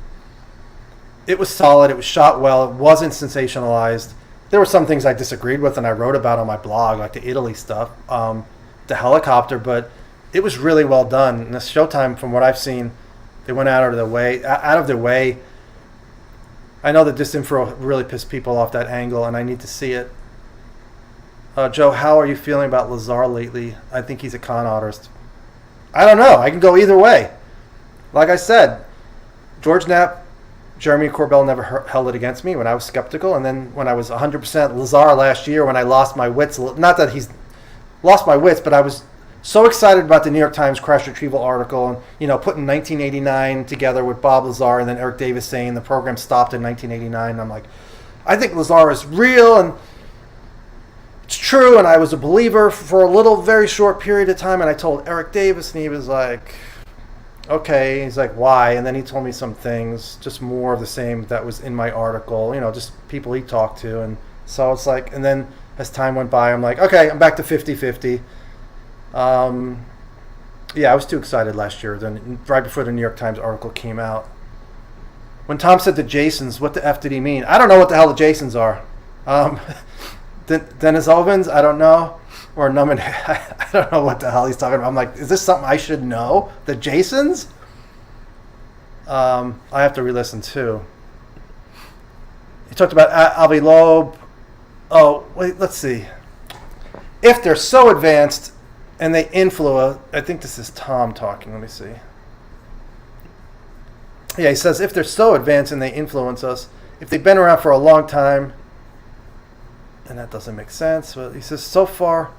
it was solid. It was shot well. It wasn't sensationalized. There were some things I disagreed with and I wrote about on my blog, like the Italy stuff, the helicopter, but it was really well done. And the Showtime, from what I've seen, they went out of their way. I know that Disinfo really pissed people off, that angle, and I need to see it. Joe, how are you feeling about Lazar lately? I think he's a con artist. I don't know. I can go either way. Like I said, George Knapp, Jeremy Corbell never held it against me when I was skeptical. And then when I was 100% Lazar last year, when I lost my wits, not that he's lost my wits, but I was so excited about the New York Times crash retrieval article and, putting 1989 together with Bob Lazar and then Eric Davis saying the program stopped in 1989. And I'm like, I think Lazar is real and it's true. And I was a believer for a little, very short period of time. And I told Eric Davis and he was like, okay. He's like, why? And then he told me some things, just more of the same that was in my article, just people he talked to. And so it's like, and then as time went by, I'm like, okay, I'm back to 50-50. Yeah, I was too excited last year. Then right before the New York Times article came out, when Tom said the Jasons, what the F did he mean? I don't know what the hell the Jasons are. Dennis Ovens, I don't know, or Numan. I don't know what the hell he's talking about. I'm like, is this something I should know? The Jasons? I have to re-listen too. He talked about Avi Loeb. Oh, wait, let's see. If they're so advanced and they influence, I think this is Tom talking. Let me see. Yeah, he says, if they're so advanced and they influence us, if they've been around for a long time, and that doesn't make sense, but he says, so far,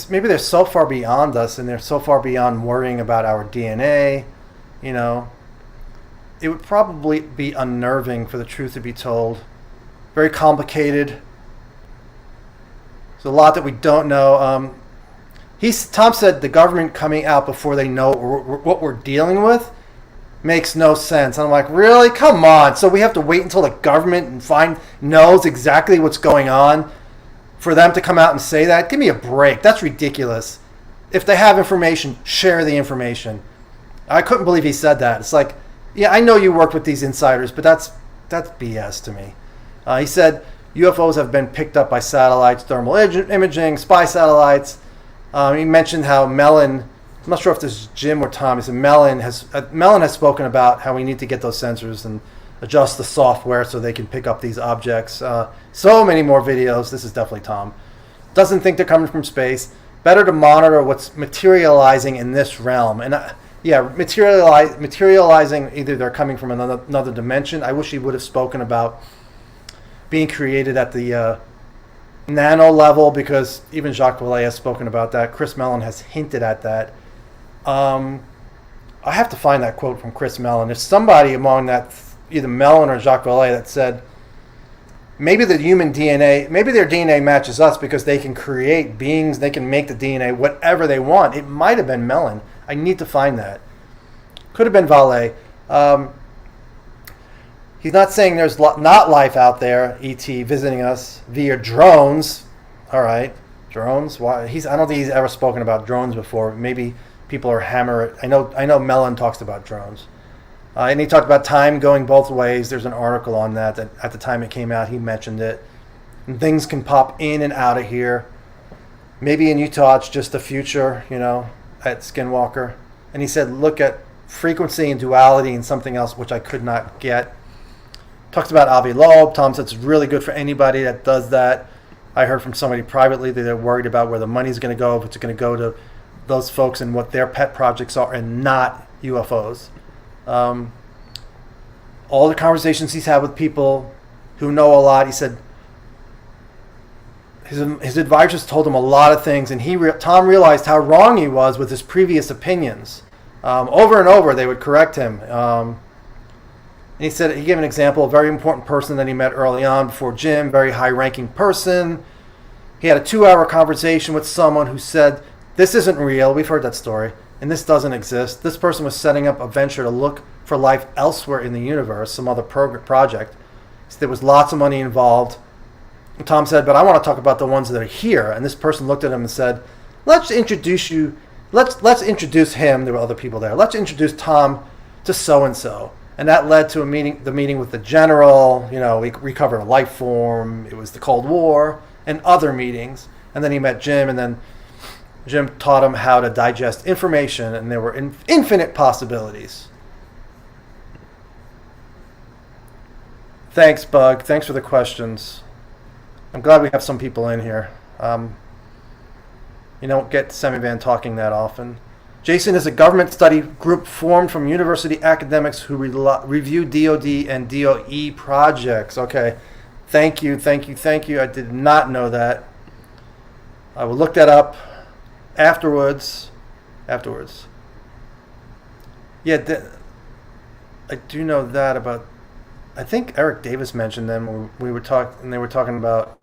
maybe they're so far beyond us, and they're so far beyond worrying about our DNA. You know, it would probably be unnerving for the truth to be told. Very complicated. There's a lot that we don't know. Tom said the government coming out before they know what we're dealing with makes no sense. I'm like, really? Come on. So we have to wait until the government knows exactly what's going on for them to come out and say that? Give me a break. That's ridiculous. If they have information, share the information. I couldn't believe he said that. It's like, yeah, I know you worked with these insiders, but that's BS to me. He said UFOs have been picked up by satellites, thermal imaging, spy satellites. He mentioned how Mellon, I'm not sure if this is Jim or Tom, he said Mellon has spoken about how we need to get those sensors and adjust the software so they can pick up these objects. So many more videos. This is definitely Tom. Doesn't think they're coming from space. Better to monitor what's materializing in this realm. And materializing, either they're coming from another dimension. I wish he would have spoken about being created at the nano level, because even Jacques Vallée has spoken about that. Chris Mellon has hinted at that. I have to find that quote from Chris Mellon. There's somebody among that, either Mellon or Jacques Vallée, that said maybe the human DNA, maybe their DNA matches us because they can create beings, they can make the DNA whatever they want. It might have been Mellon. I need to find that. Could have been Vallée. He's not saying there's not life out there, ET, visiting us via drones. All right, drones. Why? I don't think he's ever spoken about drones before. Maybe people are hammered. I know Mellon talks about drones. And he talked about time going both ways. There's an article on that at the time it came out, he mentioned it. And things can pop in and out of here. Maybe in Utah it's just the future, at Skinwalker. And he said, look at frequency and duality and something else, which I could not get. Talks about Avi Loeb. Tom said it's really good for anybody that does that. I heard from somebody privately that they're worried about where the money's going to go, if it's going to go to those folks and what their pet projects are and not UFOs. All the conversations he's had with people who know a lot, he said his advisors told him a lot of things, and Tom realized how wrong he was with his previous opinions. Over and over, they would correct him. And he said, he gave an example, a very important person that he met early on before Jim, very high-ranking person. He had a 2-hour conversation with someone who said, this isn't real. We've heard that story. And this doesn't exist. This person was setting up a venture to look for life elsewhere in the universe, some other project. So there was lots of money involved. And Tom said, but I want to talk about the ones that are here. And this person looked at him and said, let's introduce him. There were other people there. Let's introduce Tom to so-and-so. And that led to the meeting with the general. We recovered a life form. It was the Cold War and other meetings. And then he met Jim, and then Jim taught him how to digest information, and there were infinite possibilities. Thanks, Bug. Thanks for the questions. I'm glad we have some people in here. You don't get Semivan talking that often. Jason is a government study group formed from university academics who review DOD and DOE projects. Okay. Thank you. I did not know that. I will look that up afterwards. Yeah, I do know that about. I think Eric Davis mentioned them when we were talking, and they were talking about.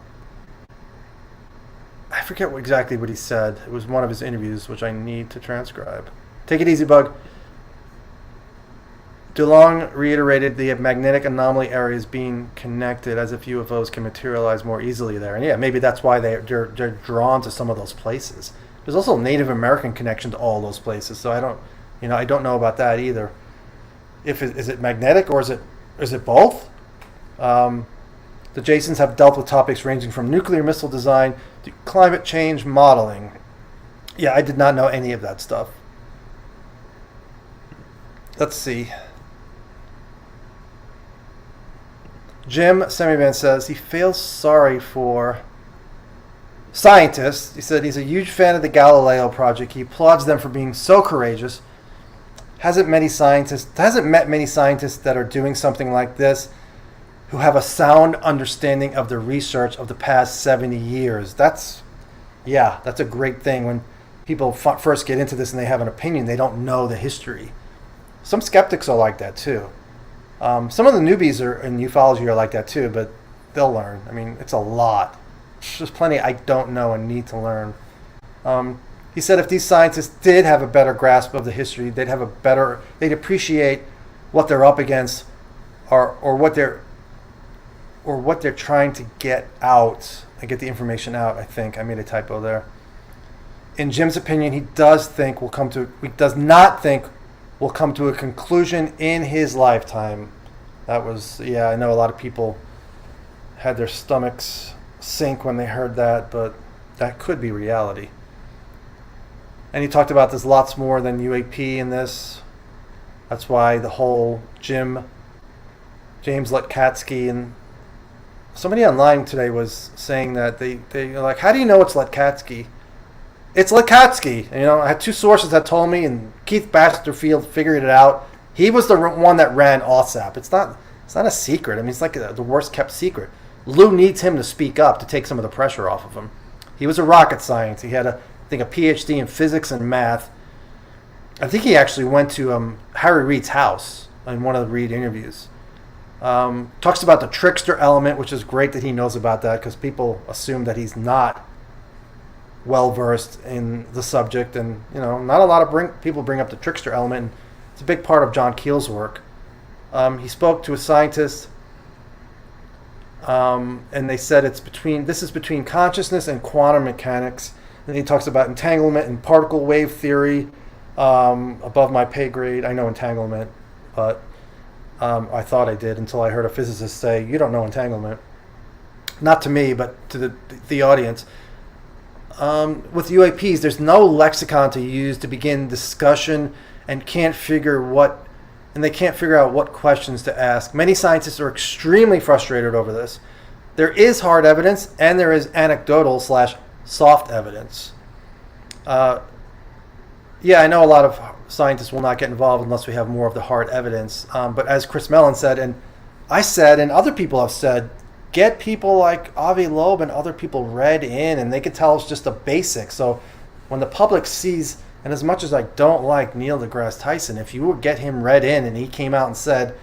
I forget exactly what he said. It was one of his interviews, which I need to transcribe. Take it easy, Bug. DeLonge reiterated the magnetic anomaly areas being connected, as if UFOs can materialize more easily there. And yeah, maybe that's why they're drawn to some of those places. There's also a Native American connection to all those places, so I don't know about that either. Is it magnetic or is it both? The Jasons have dealt with topics ranging from nuclear missile design to climate change modeling. Yeah, I did not know any of that stuff. Let's see. Jim Semivan says he feels sorry for scientists. He said he's a huge fan of the Galileo project. He applauds them for being so courageous. Hasn't met many scientists that are doing something like this who have a sound understanding of the research of the past 70 years. That's Yeah, that's a great thing. When people first get into this and they have an opinion, they don't know the history. Some skeptics are like that too. Some of the newbies in ufology are like that too, but they'll learn. I mean, it's a lot. There's plenty I don't know and need to learn. He said if these scientists did have a better grasp of the history, they'd appreciate what they're up against, or what they're trying to get out. I get the information out. I think I made a typo there. In Jim's opinion, he does not think we'll come to a conclusion in his lifetime. That was, I know a lot of people had their stomachs sink when they heard that, but that could be reality. And he talked about there's lots more than UAP in this. That's why the whole James Letkatsky, and somebody online today was saying that they're like, how do you know it's Letkatsky? It's Letkatsky. I had two sources that told me, and Keith Basterfield figured it out. He was the one that ran OSAP. It's not a secret. I mean, it's like the worst kept secret. Lou needs him to speak up to take some of the pressure off of him. He was a rocket scientist. He had a PhD in physics and math. I think he actually went to Harry Reid's house in one of the Reid interviews. Talks about the trickster element, which is great that he knows about that, because people assume that he's not well versed in the subject, and not a lot of people bring up the trickster element. And it's a big part of John Keel's work. He spoke to a scientist, and they said this is between consciousness and quantum mechanics. And he talks about entanglement and particle wave theory. Above my pay grade. I know entanglement, but I thought I did until I heard a physicist say, you don't know entanglement. Not to me, but to the audience. With UAPs, there's no lexicon to use to begin discussion, and they can't figure out what questions to ask. Many scientists are extremely frustrated over this. There is hard evidence, and there is anecdotal / soft evidence. I know a lot of scientists will not get involved unless we have more of the hard evidence. But as Chris Mellon said, and I said, and other people have said, get people like Avi Loeb and other people read in, and they can tell us just the basics. So when the public sees, and as much as I don't like Neil deGrasse Tyson, if you would get him read in and he came out and said,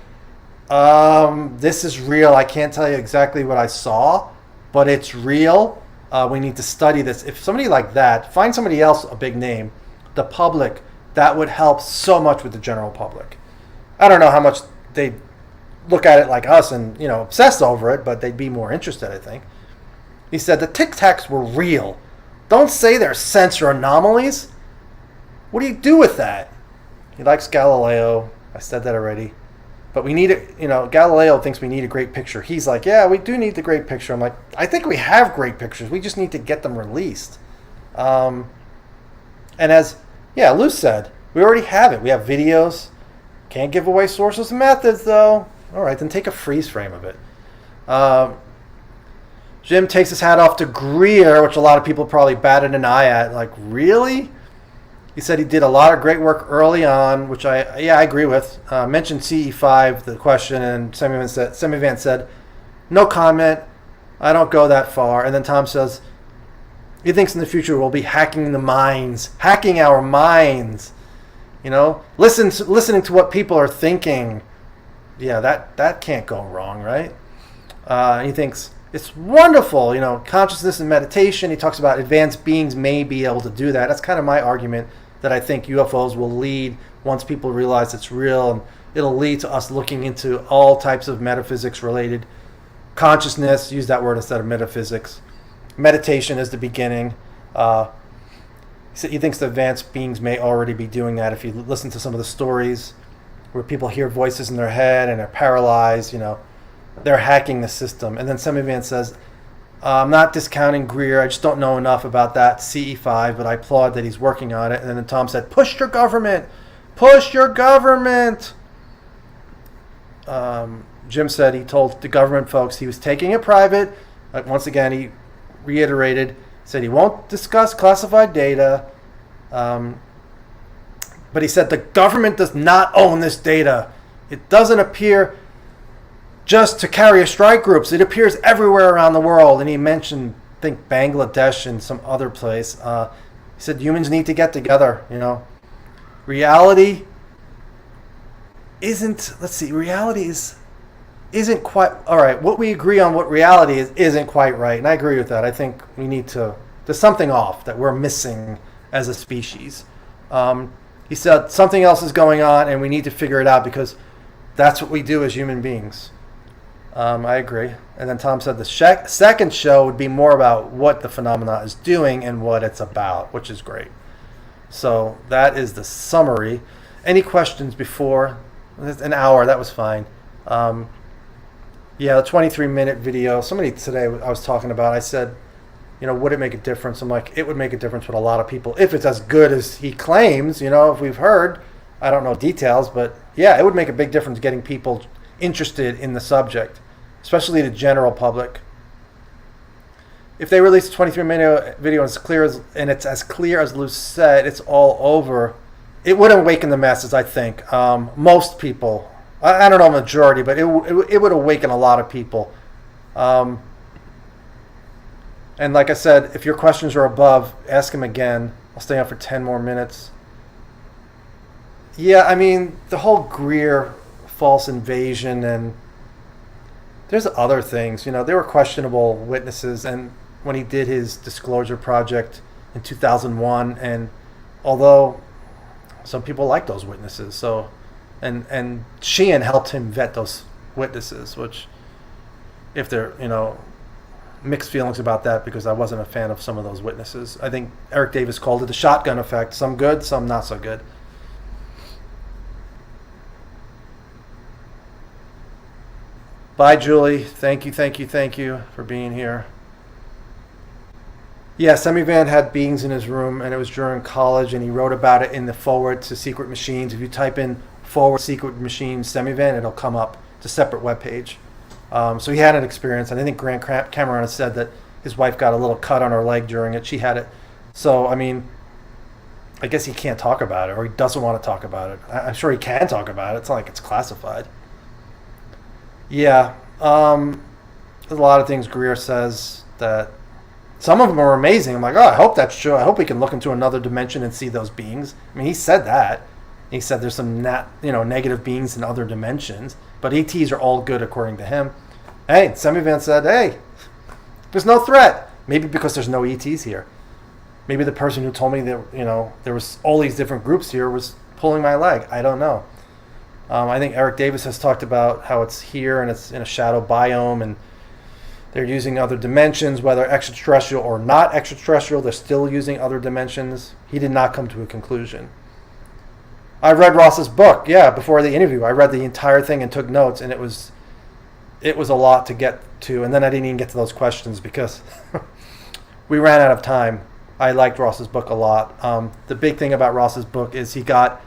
this is real, I can't tell you exactly what I saw, but it's real, we need to study this. If somebody like that, find somebody else, a big name, the public, that would help so much with the general public. I don't know how much they look at it like us and obsess over it, but they'd be more interested, I think. He said the Tic Tacs were real. Don't say they're sensor anomalies. What do you do with that? He likes Galileo. I said that already. But we need it. Galileo thinks we need a great picture. He's like, yeah, we do need the great picture. I'm like, I think we have great pictures. We just need to get them released. And as Lou said, we already have it. We have videos. Can't give away sources and methods, though. All right, then take a freeze frame of it. Jim takes his hat off to Greer, which a lot of people probably batted an eye at. Like, really? He said he did a lot of great work early on, which I agree with. Mentioned CE5, the question, and Semivan said, no comment. I don't go that far. And then Tom says, he thinks in the future we'll be hacking our minds. Listening to what people are thinking. Yeah, that can't go wrong, right? He thinks it's wonderful, consciousness and meditation. He talks about advanced beings may be able to do that. That's kind of my argument, that I think UFOs will lead, once people realize it's real, and it'll lead to us looking into all types of metaphysics related consciousness. Use that word instead of metaphysics. Meditation is the beginning. He thinks the advanced beings may already be doing that. If you listen to some of the stories where people hear voices in their head and are paralyzed, they're hacking the system. And then Semivan says, I'm not discounting Greer. I just don't know enough about that CE5, but I applaud that he's working on it. And then Tom said, push your government. Push your government. Jim said he told the government folks he was taking it private. Once again, he reiterated, said he won't discuss classified data. But he said the government does not own this data. It doesn't appear just to carrier strike groups. It appears everywhere around the world. And he mentioned think Bangladesh and some other place. He said humans need to get together. Reality isn't. Let's see. Reality isn't quite all right. What we agree on, what reality is, isn't quite right, and I agree with that. I think we need to. There's something off that we're missing as a species. He said something else is going on, and we need to figure it out because that's what we do as human beings. I agree. And then Tom said the second show would be more about what the phenomena is doing and what it's about, which is great. So that is the summary. Any questions before? An hour, that was fine. Yeah, the 23-minute video. Somebody today I was talking about, I said, would it make a difference? I'm like, it would make a difference with a lot of people. If it's as good as he claims, if we've heard, I don't know details, but yeah, it would make a big difference getting people interested in the subject, especially the general public. If they release a 23-minute video and it's as clear as Lou said, it's all over, it would awaken the masses, I think. Most people, I don't know majority, but it would awaken a lot of people. And like I said, if your questions are above, ask them again. I'll stay on for 10 more minutes. Yeah, I mean, the whole Greer false invasion, and there's other things. There were questionable witnesses, and when he did his disclosure project in 2001, and although some people like those witnesses, so and Sheehan helped him vet those witnesses, which if they're, mixed feelings about that because I wasn't a fan of some of those witnesses. I think Eric Davis called it the shotgun effect. Some good, some not so good. Bye, Julie. Thank you for being here. Yeah, Semivan had beings in his room, and it was during college, and he wrote about it in the forward to Secret Machines. If you type in forward Secret Machines Semivan, it'll come up. It's a separate webpage. So he had an experience, and I think Grant Cameron has said that his wife got a little cut on her leg during it. She had it. So, I mean, I guess he can't talk about it, or he doesn't want to talk about it. I'm sure he can talk about it. It's not like it's classified. Yeah. There's a lot of things Greer says that some of them are amazing. I'm like, I hope that's true. I hope we can look into another dimension and see those beings. I mean, he said that. He said there's some negative beings in other dimensions, but ETs are all good according to him. Hey, Semivan said, hey, there's no threat. Maybe because there's no ETs here. Maybe the person who told me that there was all these different groups here was pulling my leg. I don't know. I think Eric Davis has talked about how it's here and it's in a shadow biome, and they're using other dimensions, whether extraterrestrial or not extraterrestrial. They're still using other dimensions. He did not come to a conclusion. I read Ross's book, before the interview. I read the entire thing and took notes, and it was a lot to get to. And then I didn't even get to those questions because we ran out of time. I liked Ross's book a lot. The big thing about Ross's book is he got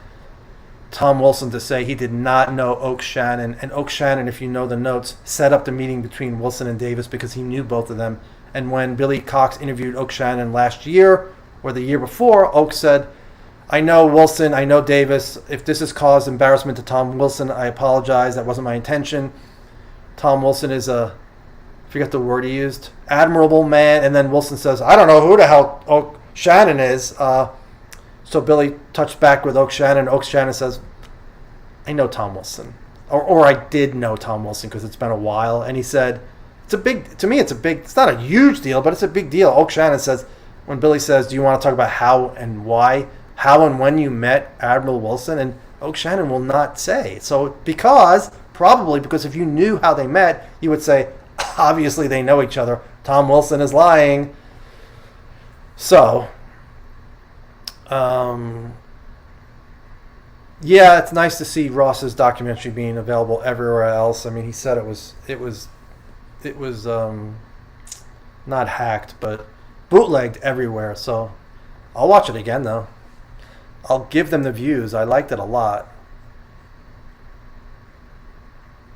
Tom Wilson to say he did not know Oak Shannon. And Oak Shannon, if you know the notes, set up the meeting between Wilson and Davis because he knew both of them. And when Billy Cox interviewed Oak Shannon last year or the year before, Oak said, I know Wilson, I know Davis. If this has caused embarrassment to Tom Wilson, I apologize. That wasn't my intention. Tom Wilson is I forget the word he used, admirable man. And then Wilson says, I don't know who the hell Oak Shannon is. So Billy touched back with Oak Shannon. Oak Shannon says, I know Tom Wilson. Or I did know Tom Wilson because it's been a while. And he said, it's not a huge deal, but it's a big deal. Oak Shannon says, when Billy says, do you want to talk about how and when you met Admiral Wilson? And Oak Shannon will not say. So probably because if you knew how they met, you would say, obviously they know each other. Tom Wilson is lying. So, it's nice to see Ross's documentary being available everywhere else. I mean, he said it was not hacked, but bootlegged everywhere. So I'll watch it again, though. I'll give them the views. I liked it a lot.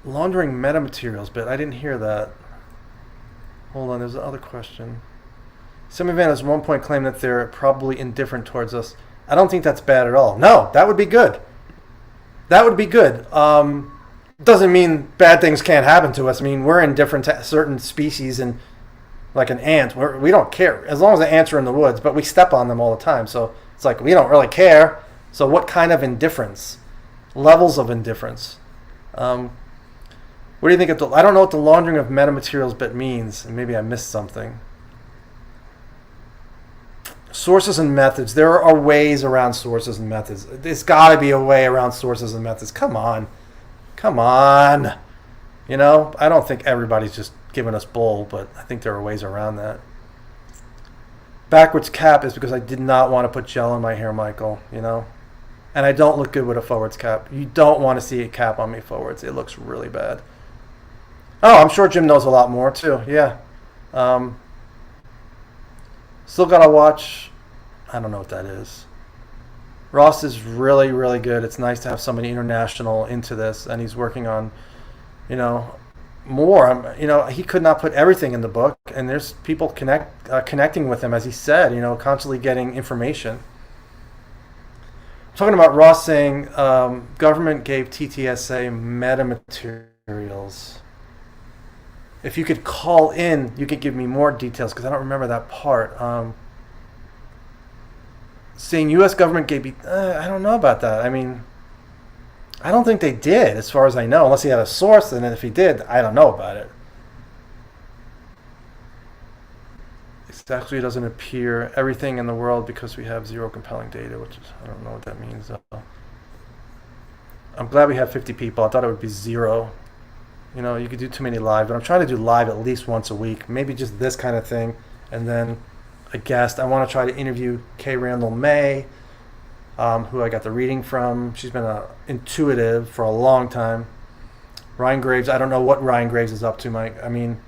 Laundering metamaterials, but I didn't hear that. Hold on, there's another question. Semivan has at one point claimed that they're probably indifferent towards us. I don't think that's bad at all. No, that would be good. That would be good. Doesn't mean bad things can't happen to us. I mean, we're indifferent to certain species, and like an ant. We don't care as long as the ants are in the woods, but we step on them all the time. So it's like we don't really care. So what kind of indifference? Levels of indifference. What do you think of I don't know what the laundering of metamaterials bit means, and maybe I missed something. Sources and methods. There are ways around sources and methods. There's got to be a way around sources and methods. Come on. You know, I don't think everybody's just giving us bull, but I think there are ways around that. Backwards cap is because I did not want to put gel in my hair, Michael, you know. And I don't look good with a forwards cap. You don't want to see a cap on me forwards. It looks really bad. Oh, I'm sure Jim knows a lot more, too. Yeah. Still got to watch. I don't know what that is. Ross is really, really good. It's nice to have somebody international into this, and he's working on, you know, more. You know, he could not put everything in the book, and there's people connecting with him, as he said, you know, constantly getting information. I'm talking about Ross saying government gave Ttsa metamaterials. If you could call in, you could give me more details, because I don't remember that part. Saying U.S. government gave me, I don't know about that. I mean, I don't think they did, as far as I know, unless he had a source, and if he did, I don't know about it. It actually doesn't appear everything in the world because we have zero compelling data, which is, I don't know what that means, though. I'm glad we have 50 people. I thought it would be zero. You know, you could do too many live, but I'm trying to do live at least once a week, maybe just this kind of thing, and then a guest. I want to try to interview Kay Randall May, who I got the reading from. She's been an intuitive for a long time. Ryan Graves, I don't know what Ryan Graves is up to, Mike. I mean,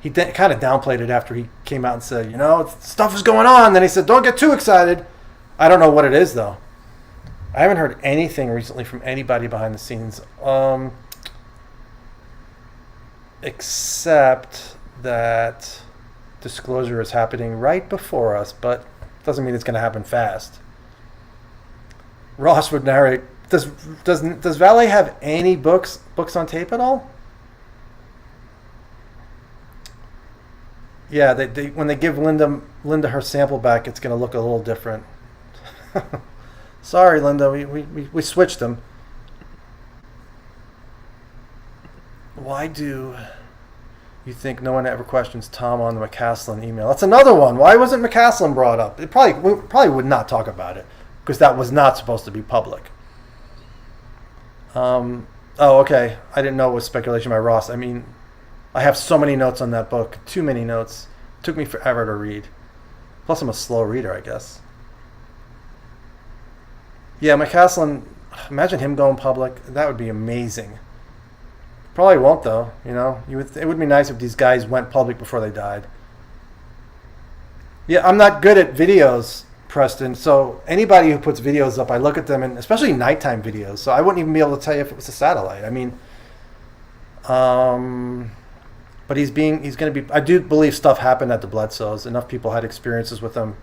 he kind of downplayed it after he came out and said, you know, stuff is going on. Then he said, don't get too excited. I don't know what it is, though. I haven't heard anything recently from anybody behind the scenes, except that disclosure is happening right before us, but doesn't mean it's going to happen fast. Ross would narrate. Does Valet have any books on tape at all? Yeah, they when they give Linda her sample back, it's going to look a little different. Sorry, Linda, we switched them. Why do you think no one ever questions Tom on the McCaslin email? That's another one. Why wasn't McCaslin brought up? We probably would not talk about it because that was not supposed to be public. Oh, okay. I didn't know it was speculation by Ross. I mean, I have so many notes on that book. Too many notes. It took me forever to read. Plus, I'm a slow reader, I guess. Yeah, McCaslin, imagine him going public. That would be amazing. Probably won't, though. You know, it would be nice if these guys went public before they died. Yeah, I'm not good at videos, Preston. So anybody who puts videos up, I look at them, and especially nighttime videos. So I wouldn't even be able to tell you if it was a satellite. I mean, but he's going to be. I do believe stuff happened at the Bledsoes. Enough people had experiences with them.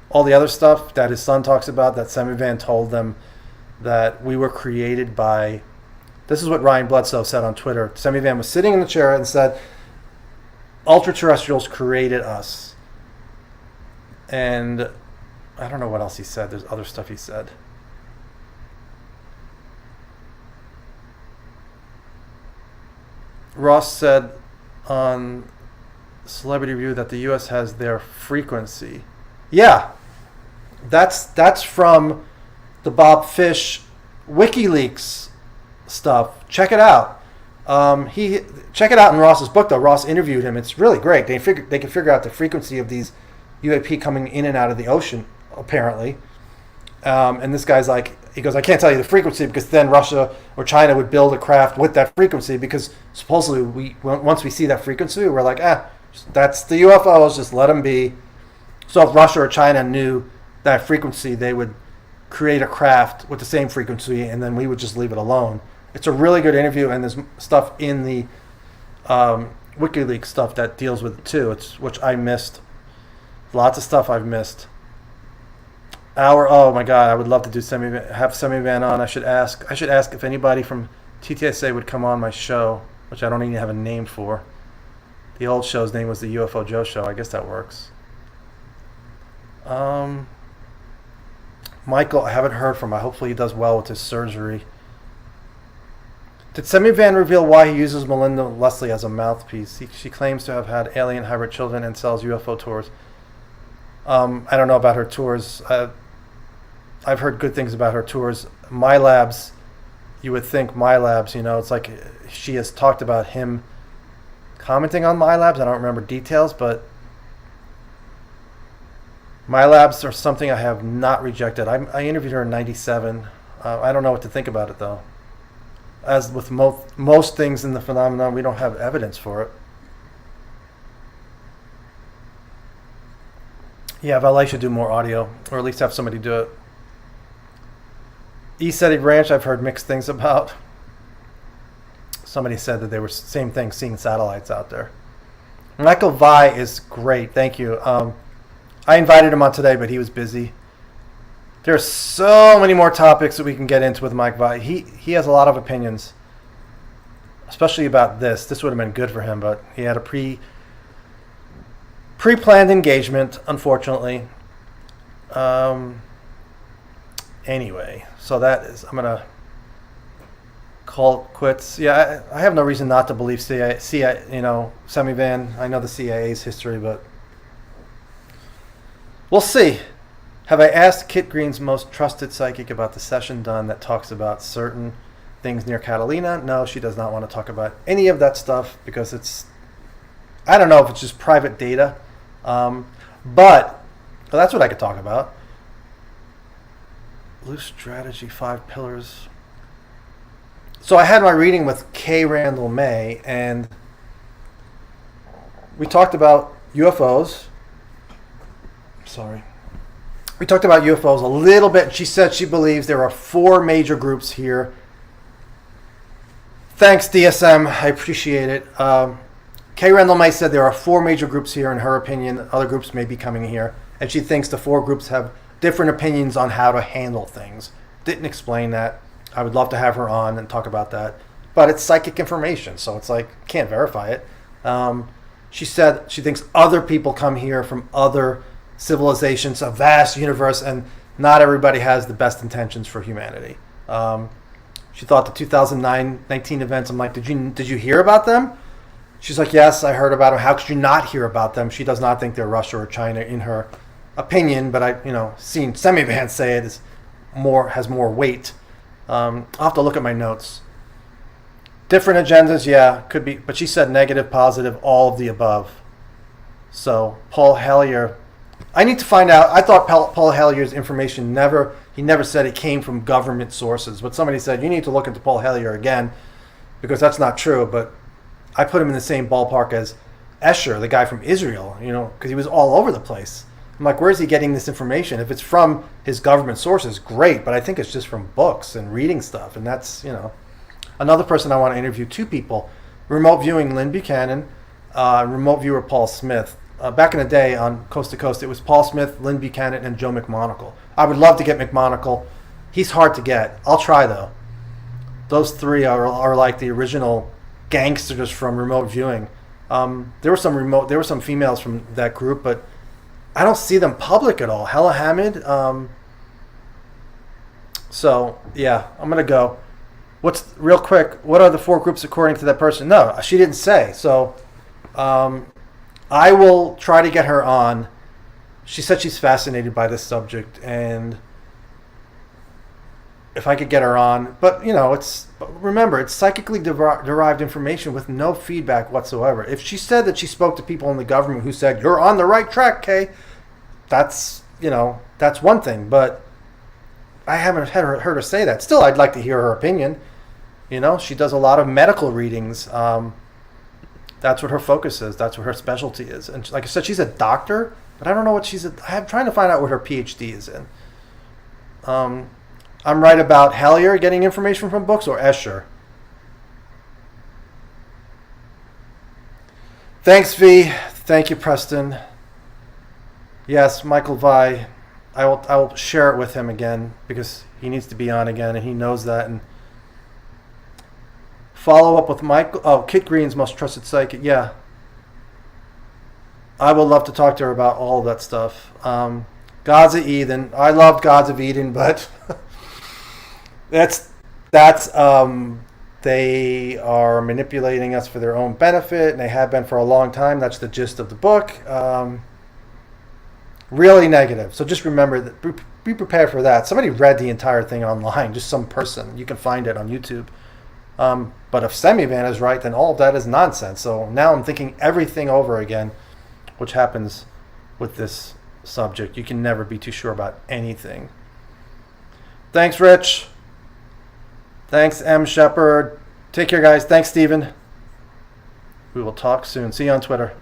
All the other stuff that his son talks about, that Semivan told them that we were created by. This is what Ryan Bledsoe said on Twitter. Semivan was sitting in the chair and said, "Ultra-terrestrials created us." And I don't know what else he said. There's other stuff he said. Ross said on Celebrity Review that the U.S. has their frequency. Yeah, that's from the Bob Fish Wikileaks stuff. Check it out. Check it out in Ross's book, though. Ross interviewed him. It's really great. They can figure out the frequency of these UAP coming in and out of the ocean, apparently. And this guy's like, he goes, I can't tell you the frequency because then Russia or China would build a craft with that frequency because supposedly once we see that frequency, we're like, that's the UFOs, just let them be. So if Russia or China knew that frequency, they would create a craft with the same frequency and then we would just leave it alone. It's a really good interview, and there's stuff in the WikiLeaks stuff that deals with it too, which I missed. Lots of stuff I've missed. Oh my God, I would love to have Semivan on. I should ask if anybody from Ttsa would come on my show, which I don't even have a name for. The old show's name was the UFO Joe Show. I guess that works. Michael, I haven't heard from him. Hopefully he does well with his surgery. Did Semivan reveal why he uses Melinda Leslie as a mouthpiece? She claims to have had alien hybrid children and sells UFO tours. I don't know about her tours. I've heard good things about her tours. My Labs, you would think My Labs, it's like she has talked about him commenting on My Labs. I don't remember details, but My Labs are something I have not rejected. I interviewed her in 97. I don't know what to think about it, though. As with most things in the phenomenon, we don't have evidence for it. Yeah, Valet should do more audio, or at least have somebody do it. Ttsa Ranch, I've heard mixed things about. Somebody said that they were same thing, seeing satellites out there. Michael Vi is great, thank you. I invited him on today, but he was busy. There's so many more topics that we can get into with Mike Vi. He has a lot of opinions, especially about this. This would have been good for him, but he had a pre-planned engagement, unfortunately. Anyway, so that is, I'm going to call it quits. Yeah, I have no reason not to believe CIA, Semivan. I know the CIA's history, but we'll see. Have I asked Kit Green's most trusted psychic about the session done that talks about certain things near Catalina? No, she does not want to talk about any of that stuff because I don't know if it's just private data. But that's what I could talk about. Loose strategy, 5 pillars. So I had my reading with K. Randall May, and we talked about UFOs. Sorry. We talked about UFOs a little bit. She said she believes there are 4 major groups here. Thanks, DSM. I appreciate it. Kay Randall May said there are 4 major groups here. In her opinion, other groups may be coming here. And she thinks the 4 groups have different opinions on how to handle things. Didn't explain that. I would love to have her on and talk about that. But it's psychic information, so it's like, can't verify it. She said she thinks other people come here from other civilizations, a vast universe, and not everybody has the best intentions for humanity. She thought the 2019 events, I'm like, did you hear about them? She's like, yes, I heard about them. How could you not hear about them? She does not think they're Russia or China in her opinion, but seen Semivan say it has more weight. I'll have to look at my notes. Different agendas, yeah, could be, but she said negative, positive, all of the above. So Paul Hellyer, I need to find out. I thought Paul Hellyer's information he never said it came from government sources, but somebody said you need to look into Paul Hellyer again because that's not true. But I put him in the same ballpark as Escher, the guy from Israel, because he was all over the place. I'm like, where is he getting this information? If it's from his government sources, great, but I think it's just from books and reading stuff, and that's, Another person I want to interview, 2 people. Remote viewing, Lynn Buchanan, remote viewer Paul Smith. Back in the day on Coast to Coast, it was Paul Smith, Lynn Buchanan, and Joe McMonagle. I would love to get McMonagle. He's hard to get. I'll try, though. Those 3 are like the original gangsters from remote viewing. There were some females from that group, but I don't see them public at all. Hella Hamid. So, yeah, I'm going to go. Real quick, what are the 4 groups according to that person? No, she didn't say. So, I will try to get her on. She said she's fascinated by this subject, and if I could get her on, but remember, it's psychically derived information with no feedback whatsoever. If she said that she spoke to people in the government who said, you're on the right track, Kay, that's one thing, but I haven't heard her say that. Still, I'd like to hear her opinion. She does a lot of medical readings. That's what her focus is. That's what her specialty is. And like I said, she's a doctor, but I don't know what I'm trying to find out what her PhD is in. I'm right about Hellyer getting information from books, or Escher? Thanks, V. Thank you, Preston. Yes, Michael Vi. I will share it with him again because he needs to be on again, and he knows that. And follow up with Michael. Oh, Kit Green's most trusted psychic. Yeah. I would love to talk to her about all of that stuff. Gods of Eden. I loved Gods of Eden, but that's they are manipulating us for their own benefit, and they have been for a long time. That's the gist of the book. Really negative. So just remember that. Be prepared for that. Somebody read the entire thing online. Just some person. You can find it on YouTube. But if Semivan is right, then all of that is nonsense. So now I'm thinking everything over again, which happens with this subject. You can never be too sure about anything. Thanks, Rich. Thanks, M. Shepard. Take care, guys. Thanks, Steven. We will talk soon. See you on Twitter.